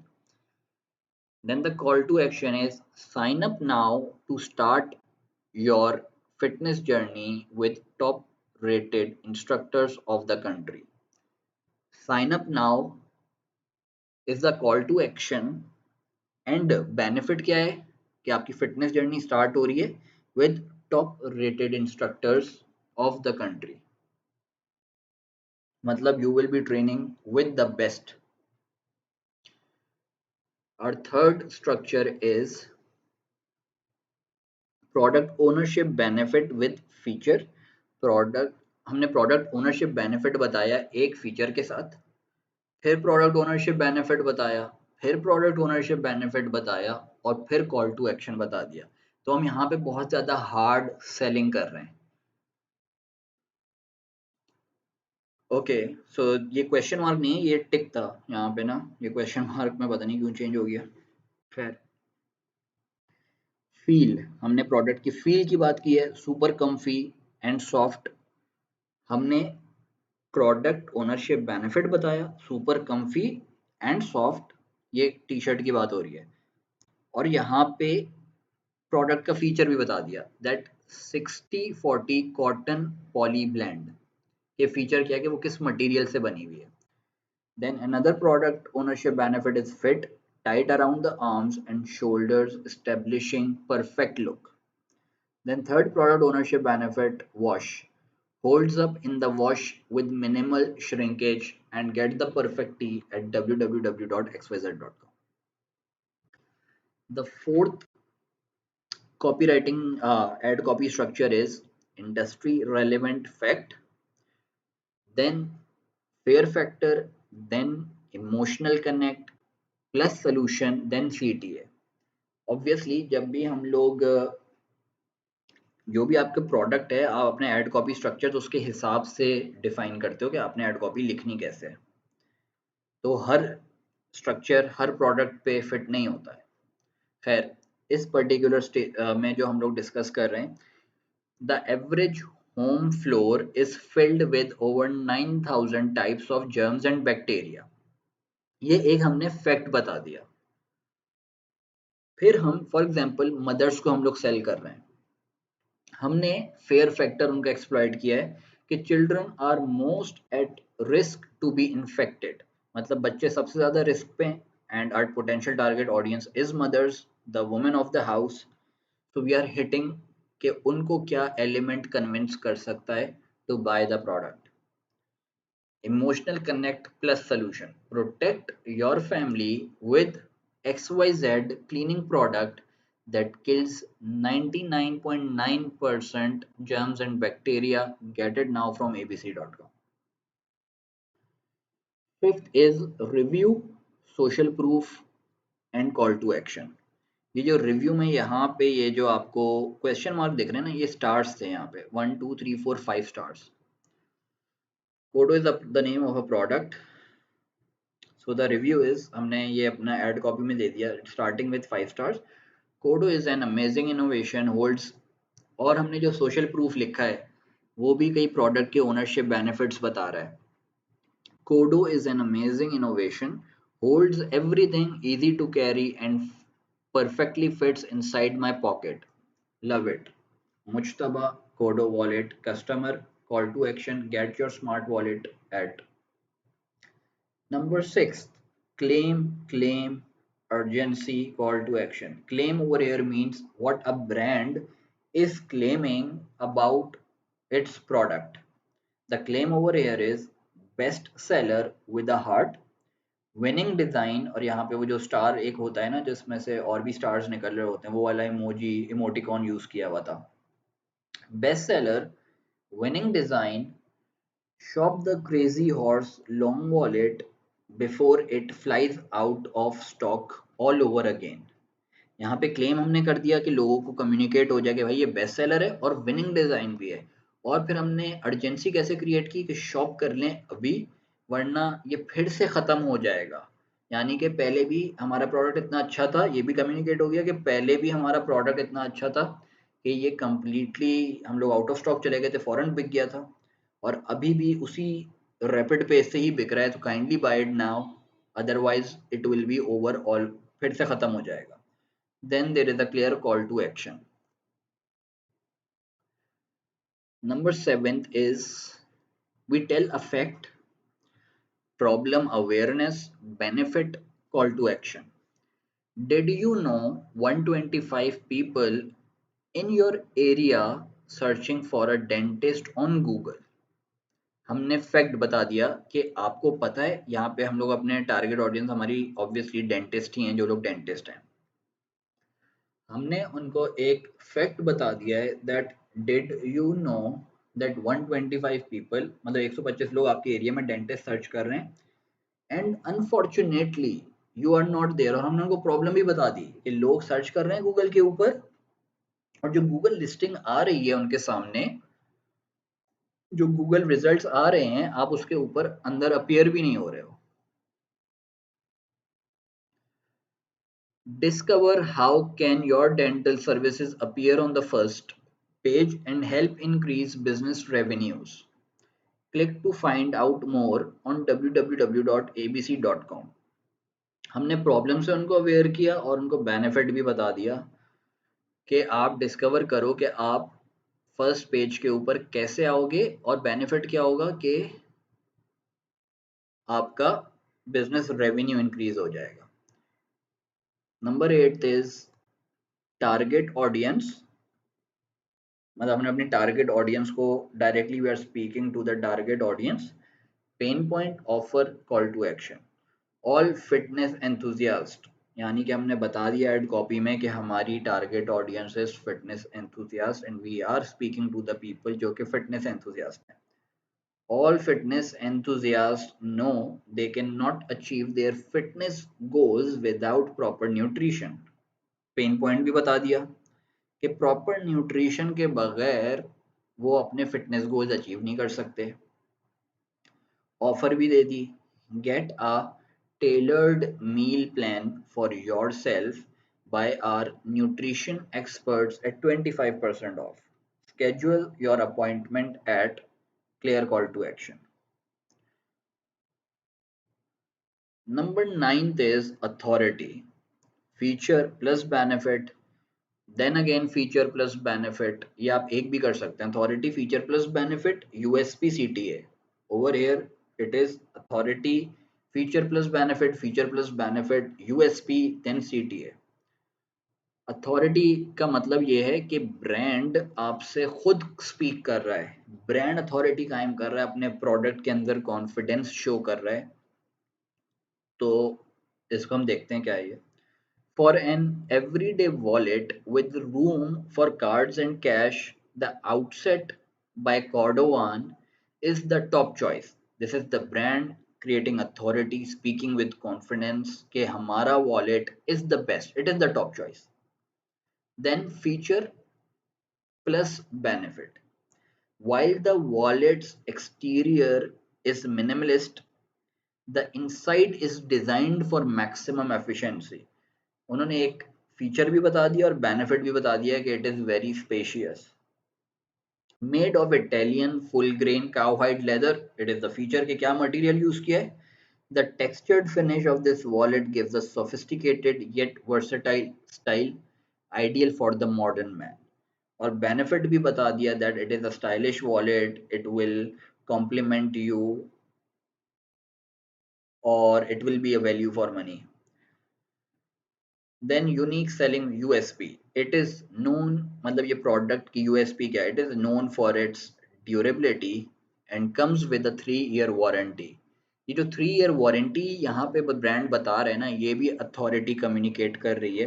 Then the call to action is sign up now to start your fitness journey with top rated instructors of the country। Sign up now is the call to action, and benefit क्या है कि आपकी fitness journey start हो रही है with top rated instructors of the country। मतलब you will be training with the best. Our third structure is product ownership benefit with feature. Product हमने product ownership benefit बताया एक फीचर के साथ, फिर प्रोडक्ट ओनरशिप बेनिफिट बताया, फिर product ownership benefit बताया और फिर कॉल टू एक्शन बता दिया। तो हम यहाँ पे बहुत ज़्यादा हार्ड सेलिंग कर रहे हैं। ओके, सो ये क्वेश्चन मार्क नहीं है, ये टिक था यहाँ पे ना, ये क्वेश्चन मार्क में पता नहीं क्यों चेंज हो गया। खैर, फील, हमने प्रोडक्ट की फील की बात की है, सुपर कम्फी एंड सॉफ्ट। हमने प्रोडक्ट ओनरशिप बेनिफिट बताया, सुपर कम्फी एंड सॉफ्ट, ये टी शर्ट की बात हो रही है। और यहाँ पे प्रोडक्ट का फीचर भी बता दिया, दैट 60-40 कॉटन पॉली ब्लेंड। ये फीचर क्या है कि वो किस मटेरियल से बनी हुई है। Then another product ownership benefit is fit, tight around the arms and shoulders establishing perfect look. Then third product ownership benefit, wash, holds up in the wash with minimal shrinkage and get the perfect tee at www.xyz.com. The fourth copywriting ad copy structure is industry relevant fact, then fear factor, then emotional connect, plus solution, then CTA. Obviously जब भी हम लोग जो भी आपके product है आप अपने ऐड कॉपी स्ट्रक्चर तो उसके हिसाब से डिफाइन करते हो कि आपने ऐड कॉपी लिखनी कैसे है। तो हर स्ट्रक्चर हर प्रोडक्ट पे फिट नहीं होता है। खैर, इस पर्टिकुलर में जो हम लोग डिस्कस कर रहे हैं, the average home floor is filled with over 9000 types of germs and bacteria. ये एक हमने फैक्ट बता दिया। फिर हम फॉर एग्जांपल मदर्स को हम लोग सेल कर रहे हैं, हमने फेयर फैक्टर उनका एक्सप्लॉइट किया है कि children are most at risk to be infected, मतलब बच्चे सबसे ज़्यादा रिस्क पे, and our potential target audience is mothers, the women of the house. तो वी आर हिटिंग कि उनको क्या एलिमेंट कन्विंस कर सकता है to buy the product. Emotional connect plus solution. Protect your family with XYZ cleaning product that kills 99.9% germs and bacteria. Get it now from abc.com. Fifth is review, social proof and call to action. ये जो review में यहाँ पे ये जो आपको question mark दिख रहे हैं ना, ये स्टार्स थे यहाँ पे 1 2 3 4 5 stars. Kodo is the name of a product. So the review is, हमने ये अपना एड कॉपी में दे दिया starting with 5 stars. Kodo is an amazing innovation holds, और हमने जो सोशल प्रूफ लिखा है वो भी कई प्रोडक्ट के ओनरशिप बेनिफिट्स बता रहा है। Kodo is an amazing innovation holds everything easy to carry and perfectly fits inside my pocket. Love it. Mujtaba Kodo Wallet customer call to action. Get your smart wallet at number 6. Claim, urgency, call to action. Claim over here means what a brand is claiming about its product. The claim over here is best seller with a heart, winning design, और यहाँ पे वो जो star एक होता है ना जिसमें से और भी स्टार्स निकल रहे होते हैं, वो वाला इमोजी इमोटिकॉन यूज किया हुआ था। Best seller, winning design, shop the crazy horse long wallet before it flies out of stock all over again. यहाँ पे क्लेम हमने कर दिया कि लोगों को कम्युनिकेट हो जाए कि भाई ये बेस्ट सेलर है और विनिंग डिजाइन भी है, और फिर हमने अर्जेंसी कैसे क्रिएट की कि शॉप कर लें अभी वरना ये फिर से ख़त्म हो जाएगा। यानी कि पहले भी हमारा प्रोडक्ट इतना अच्छा था, ये भी कम्युनिकेट हो गया कि पहले भी हमारा प्रोडक्ट इतना अच्छा था कि ये कम्प्लीटली हम लोग आउट ऑफ स्टॉक चले गए थे, फ़ौरन बिक गया था, और अभी भी उसी रैपिड पेस से ही बिक रहा है, तो kindly buy it now, otherwise it will be over all, फिर से ख़त्म हो जाएगा। Then there is a clear call to action. Number 7 is we tell affect, problem awareness, benefit, call to action. Did you know 125 people in your area searching for a dentist on Google? हमने fact बता दिया कि आपको पता है, यहाँ पे हम लोग अपने टारगेट ऑडियंस हमारी ऑब्वियसली डेंटिस्ट ही हैं, जो लोग डेंटिस्ट हैं। हमने उनको एक फैक्ट बता दिया है that did you know that 125 people, मतलब 125 लोग आपके एरिया में डेंटिस्ट सर्च कर रहे हैं and unfortunately you are not there. और हमने उनको प्रॉब्लम भी बता दी कि लोग सर्च कर रहे हैं गूगल के ऊपर और जो गूगल लिस्टिंग आ रही है उनके सामने, जो गूगल रिजल्ट्स आ रहे हैं, आप उसके ऊपर अंदर अपीयर भी नहीं हो रहे हो। Discover how can your dental services appear on the first page and help increase business revenues. Click to find out more on www.abc.com. हमने प्रॉब्लम से उनको अवेयर किया और उनको बेनिफिट भी बता दिया कि आप डिस्कवर करो कि आप फर्स्ट पेज के ऊपर कैसे आओगे और बेनिफिट क्या होगा कि आपका बिजनेस रेवेन्यू इंक्रीज हो जाएगा। Number 8 is target audience. मतलब हमने अपनी टारगेट ऑडियंस को directly we are speaking to the target audience. Pain point, offer, call to action. All fitness enthusiast, यानी कि हमने बता दिया एड कॉपी में कि हमारी target audience is fitness enthusiast and we are speaking to the people जो कि फिटनेस एंथुजियास्ट हैं। All fitness enthusiasts know they cannot achieve their fitness goals without proper nutrition. Pain point भी बता दिया कि प्रॉपर न्यूट्रिशन के बगैर वो अपने फिटनेस गोल्स अचीव नहीं कर सकते। ऑफर भी दे दी, get a tailored meal plan for yourself by our nutrition experts at 25% off. Schedule your appointment at clear call to action. Number 9th is authority. Feature plus benefit, then again feature plus benefit, ये आप एक भी कर सकते हैं। Authority, feature plus benefit, USP, CTA. Over here it is authority, feature plus benefit, USP, then CTA. Authority का मतलब ये है कि ब्रांड आपसे खुद स्पीक कर रहा है, ब्रांड अथॉरिटी कायम कर रहा है, अपने प्रोडक्ट के अंदर कॉन्फिडेंस शो कर रहा है। तो इसको हम देखते हैं क्या है ये। For an everyday wallet with room for cards and cash, the Outset by Cordovan is the top choice. This is the brand creating authority, speaking with confidence कि हमारा wallet is the best. It is the top choice. Then feature plus benefit. While the wallet's exterior is minimalist, the inside is designed for maximum efficiency. उन्होंने एक feature भी बता दिया और benefit भी बता दिया कि it is very spacious. Made of Italian full grain cowhide leather, it is the feature के क्या मटेरियल यूज किया है। The textured finish of this wallet gives a sophisticated yet versatile style ideal for the modern man. और benefit भी बता दिया that it is a stylish wallet, it will complement you और it will be a value for money. Then unique selling USP, it is known, मतलब ये product की USP क्या है, it is known for its durability and comes with a 3 year warranty. ये जो 3 year warranty यहाँ पे ब्रांड बता रहे हैं ना, ये भी अथॉरिटी कम्युनिकेट कर रही है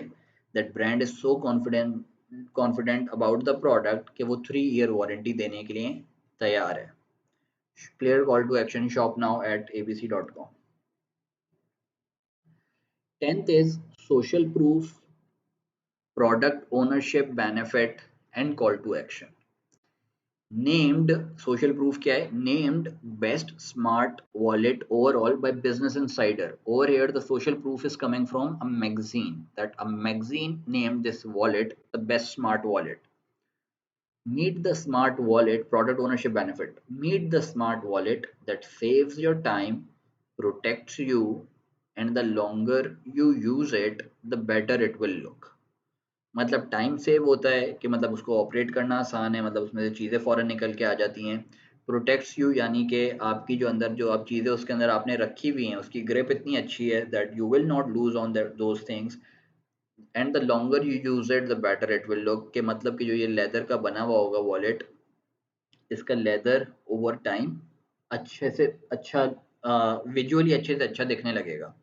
that brand is so confident about the product कि वो 3 ईयर वारंटी देने के लिए तैयार है। Clear call to action, shop now at abc.com. 10th is social proof, product ownership benefit and call to action. Named social proof क्या है, named best smart wallet overall by Business Insider. Over here the social proof is coming from a magazine, that a magazine named this wallet the best smart wallet. Meet the smart wallet product ownership benefit. Meet the smart wallet that saves your time, protects you, and the longer you use it the better it will look. मतलब time save होता है कि मतलब उसको operate करना आसान है, मतलब उसमें से चीज़ें फ़ौरन निकल के आ जाती हैं। प्रोटेक्ट्स यू, यानी कि आपकी जो अंदर जो आप चीज़ें उसके अंदर आपने रखी हुई हैं उसकी ग्रिप इतनी अच्छी है that you will not lose on those things and the longer you use it the better it will look, कि मतलब कि जो ये लेदर का बना हुआ होगा वॉलेट, इसका लेदर ओवर टाइम अच्छे से अच्छा, विजुअली अच्छे से अच्छा दिखने लगेगा।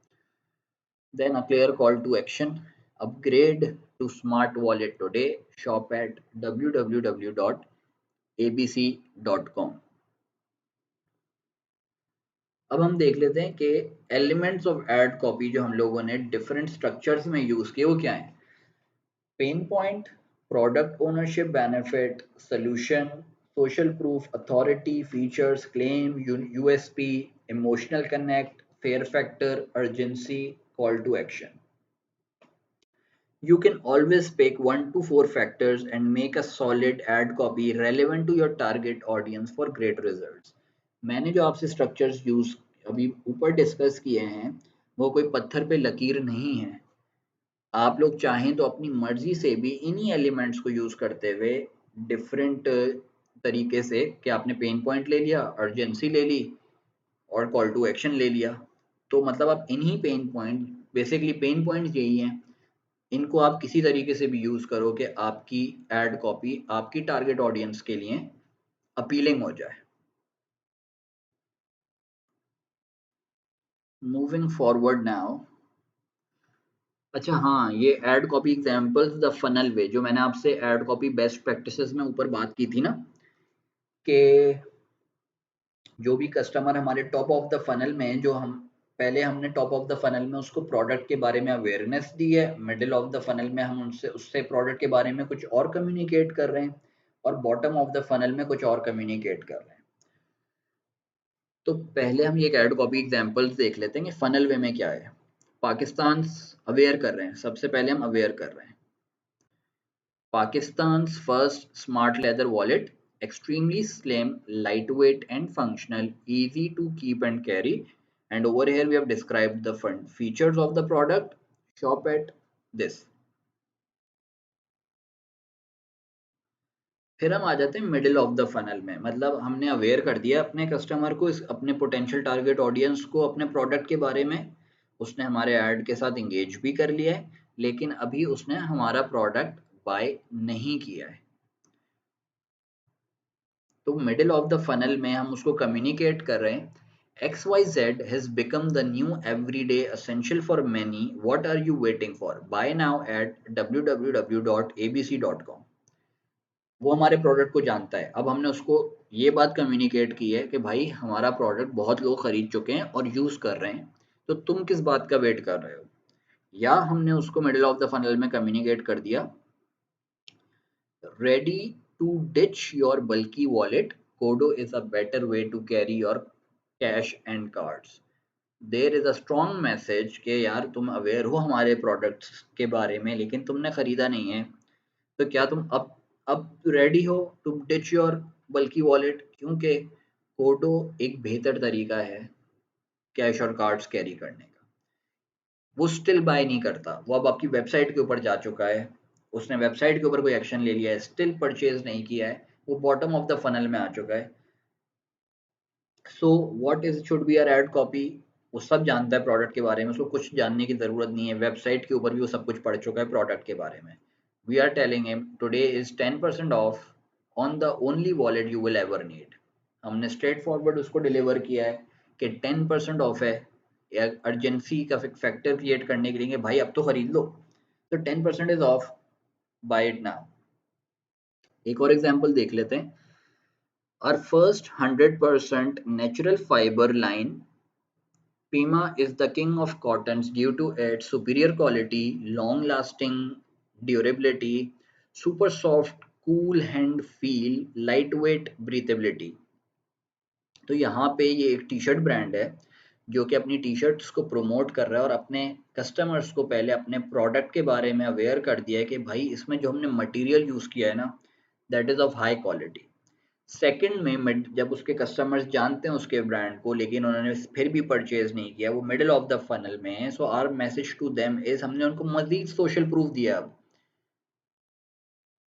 Then a clear call to action. Upgrade to Smart Wallet today. Shop at www.abc.com. अब हम देख लेते हैं कि एलिमेंट्स ऑफ एड कॉपी जो हम लोगों ने डिफरेंट स्ट्रक्चर्स में यूज किए वो क्या है। Pain point, product ownership benefit, solution, social proof, authority, features, claim, USP, emotional connect, fear factor, urgency, call to action. You can always pick 1 to 4 factors and make a solid ad copy relevant to your target audience for great results. मैंने जो आपसे structures use अभी ऊपर discuss किए हैं वो कोई पत्थर पे लकीर नहीं है। आप लोग चाहें तो अपनी मर्जी से भी इन्हीं एलिमेंट्स को यूज करते हुए डिफरेंट तरीके से कि आपने पेन पॉइंट ले लिया, अर्जेंसी ले ली और कॉल टू एक्शन ले लिया। तो मतलब आप इन्हीं pain point, basically pen points यही हैं, इनको आप किसी तरीके से भी यूज करो कि आपकी एड कॉपी आपकी टारगेट ऑडियंस के लिए अपीलिंग हो जाए। मूविंग फॉरवर्ड नाउ, अच्छा हाँ, ये ad copy examples the funnel way, जो मैंने आपसे एड कॉपी बेस्ट प्रैक्टिसेस में ऊपर बात की थी ना, कि जो भी कस्टमर हमारे टॉप ऑफ द फनल में, जो हम पहले हमने टॉप ऑफ द फनल में उसको प्रोडक्ट के बारे में अवेयरनेस दी है, मिडिल ऑफ द फनल में हम उनसे उससे प्रोडक्ट के बारे में कुछ और कम्युनिकेट कर रहे हैं, और बॉटम ऑफ द फनल में कुछ और कम्युनिकेट कर रहे हैं। तो पहले हम ये एक एड कॉपी एग्जांपल्स देख लेते हैं कि फनल वे में क्या है। पाकिस्तान अवेयर कर रहे हैं, सबसे पहले हम अवेयर कर रहे हैं Pakistan's first smart leather wallet, extremely slim, lightweight and functional, easy to keep and carry. And over here we have described the features of the product. Shop at this. फिर हम आ जाते हैं मिडिल ऑफ द फनल में, मतलब हमने aware कर दिया अपने कस्टमर को, अपने पोटेंशियल टारगेट ऑडियंस को अपने प्रोडक्ट के बारे में, उसने हमारे ऐड के साथ इंगेज भी कर लिया है, लेकिन अभी उसने हमारा प्रोडक्ट बाय नहीं किया है। तो मिडिल ऑफ द फनल में हम उसको कम्युनिकेट कर रहे हैं, XYZ has become the new everyday essential for many. What are you waiting for? Buy now at www.abc.com. वो हमारे प्रोडक्ट को जानता है। अब हमने उसको ये बात कम्युनिकेट की है कि भाई हमारा प्रोडक्ट बहुत लोग खरीद चुके हैं और यूज़ कर रहे हैं, तो तुम किस बात का वेट कर रहे हो। या हमने उसको मिडिल ऑफ द फनल में कम्युनिकेट कर दिया, ready to ditch your bulky wallet. Kodo is a better way to carry your cash and cards. There is a strong message कि यार तुम अवेयर हो हमारे प्रोडक्ट्स के बारे में, लेकिन तुमने खरीदा नहीं है, तो क्या तुम अब रेडी हो टू डिच योर बल्कि वॉलेट, क्योंकि कोडो एक बेहतर तरीका है कैश और कार्ड्स कैरी करने का। वो स्टिल बाय नहीं करता, वो अब आपकी वेबसाइट के ऊपर जा चुका है, उसने वेबसाइट के ऊपर कोई एक्शन ले लिया है, स्टिल परचेज नहीं किया है, वो बॉटम ऑफ द फनल में आ चुका है। So what is should be our ad copy, वो सब जानता है प्रोडक्ट के बारे में, उसको कुछ जानने की जरूरत नहीं है, वेबसाइट के ऊपर भी वो सब कुछ पढ़ चुका है प्रोडक्ट के बारे में। We are telling him today is 10% off on the only wallet you will ever need. हमने स्ट्रेट फॉरवर्ड उसको डिलीवर किया है कि 10% ऑफ है, अर्जेंसी का फैक्टर क्रिएट करने के लिए भाई अब तो खरीद लो, तो 10% is off, buy it now. एक और एग्जांपल देख लेते हैं। Our first 100% natural fiber line, Pima is the king of cottons due to its superior quality, long lasting durability, super soft, cool hand feel, lightweight breathability. तो यहाँ पे ये एक टी शर्ट ब्रांड है जो कि अपनी टी शर्ट्स को प्रमोट कर रहा है और अपने कस्टमर्स को पहले अपने प्रोडक्ट के बारे में अवेयर कर दिया है कि भाई इसमें जो हमने मटेरियल यूज़ किया है ना, that is of high quality. Second में जब उसके कस्टमर्स जानते हैं उसके ब्रांड को, लेकिन उन्होंने फिर भी परचेज नहीं किया, वो मिडिल ऑफ द फनल में है। So our message to them is, हमने उनको मजीद सोशल प्रूफ दिया अब,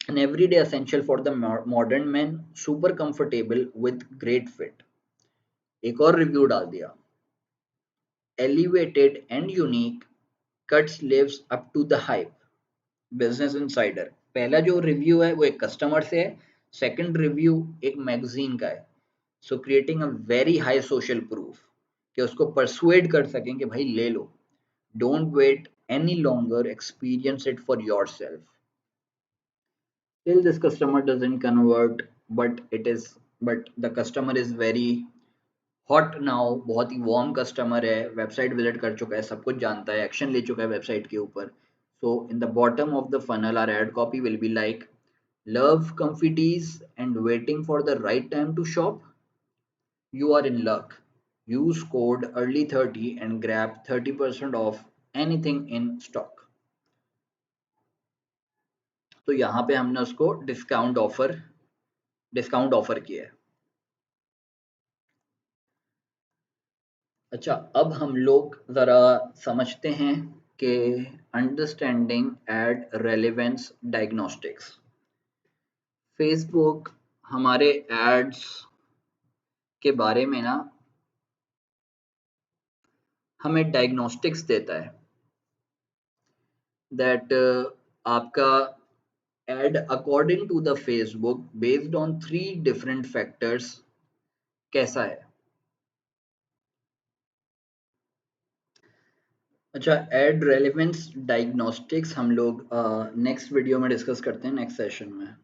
an everyday essential for the modern man, super comfortable with great fit। एक और रिव्यू डाल दिया, elevated and unique, cuts lives up to the hype, business insider. पहला जो रिव्यू है वो एक कस्टमर से है, सेकंड रिव्यू एक मैगजीन का है। So creating a very high social proof कि उसको परसुएड कर सकें कि भाई ले लो, don't wait any longer, experience it for yourself. Still this customer doesn't convert, but the customer is very hot now, बहुत ही वार्म कस्टमर है, वेबसाइट विजिट कर चुका है, सब कुछ जानता है, एक्शन ले चुका है वेबसाइट के ऊपर. So in the bottom of the funnel our ad copy will be like, love comfy teas and waiting for the right time to shop, you are in luck, use code early30 and grab 30% off anything in stock. तो यहाँ पे हमने उसको discount offer किया है. अच्छा, अब हम लोग ज़रा समझते हैं कि understanding ad relevance diagnostics. Facebook हमारे एड्स के बारे में ना हमें डायग्नोस्टिक्स देता है दैट आपका ad according to the Facebook based on 3 different factors कैसा है. अच्छा, एड रेलेवेंस डायग्नोस्टिक्स हम लोग नेक्स्ट वीडियो में डिस्कस करते हैं, नेक्स्ट सेशन में.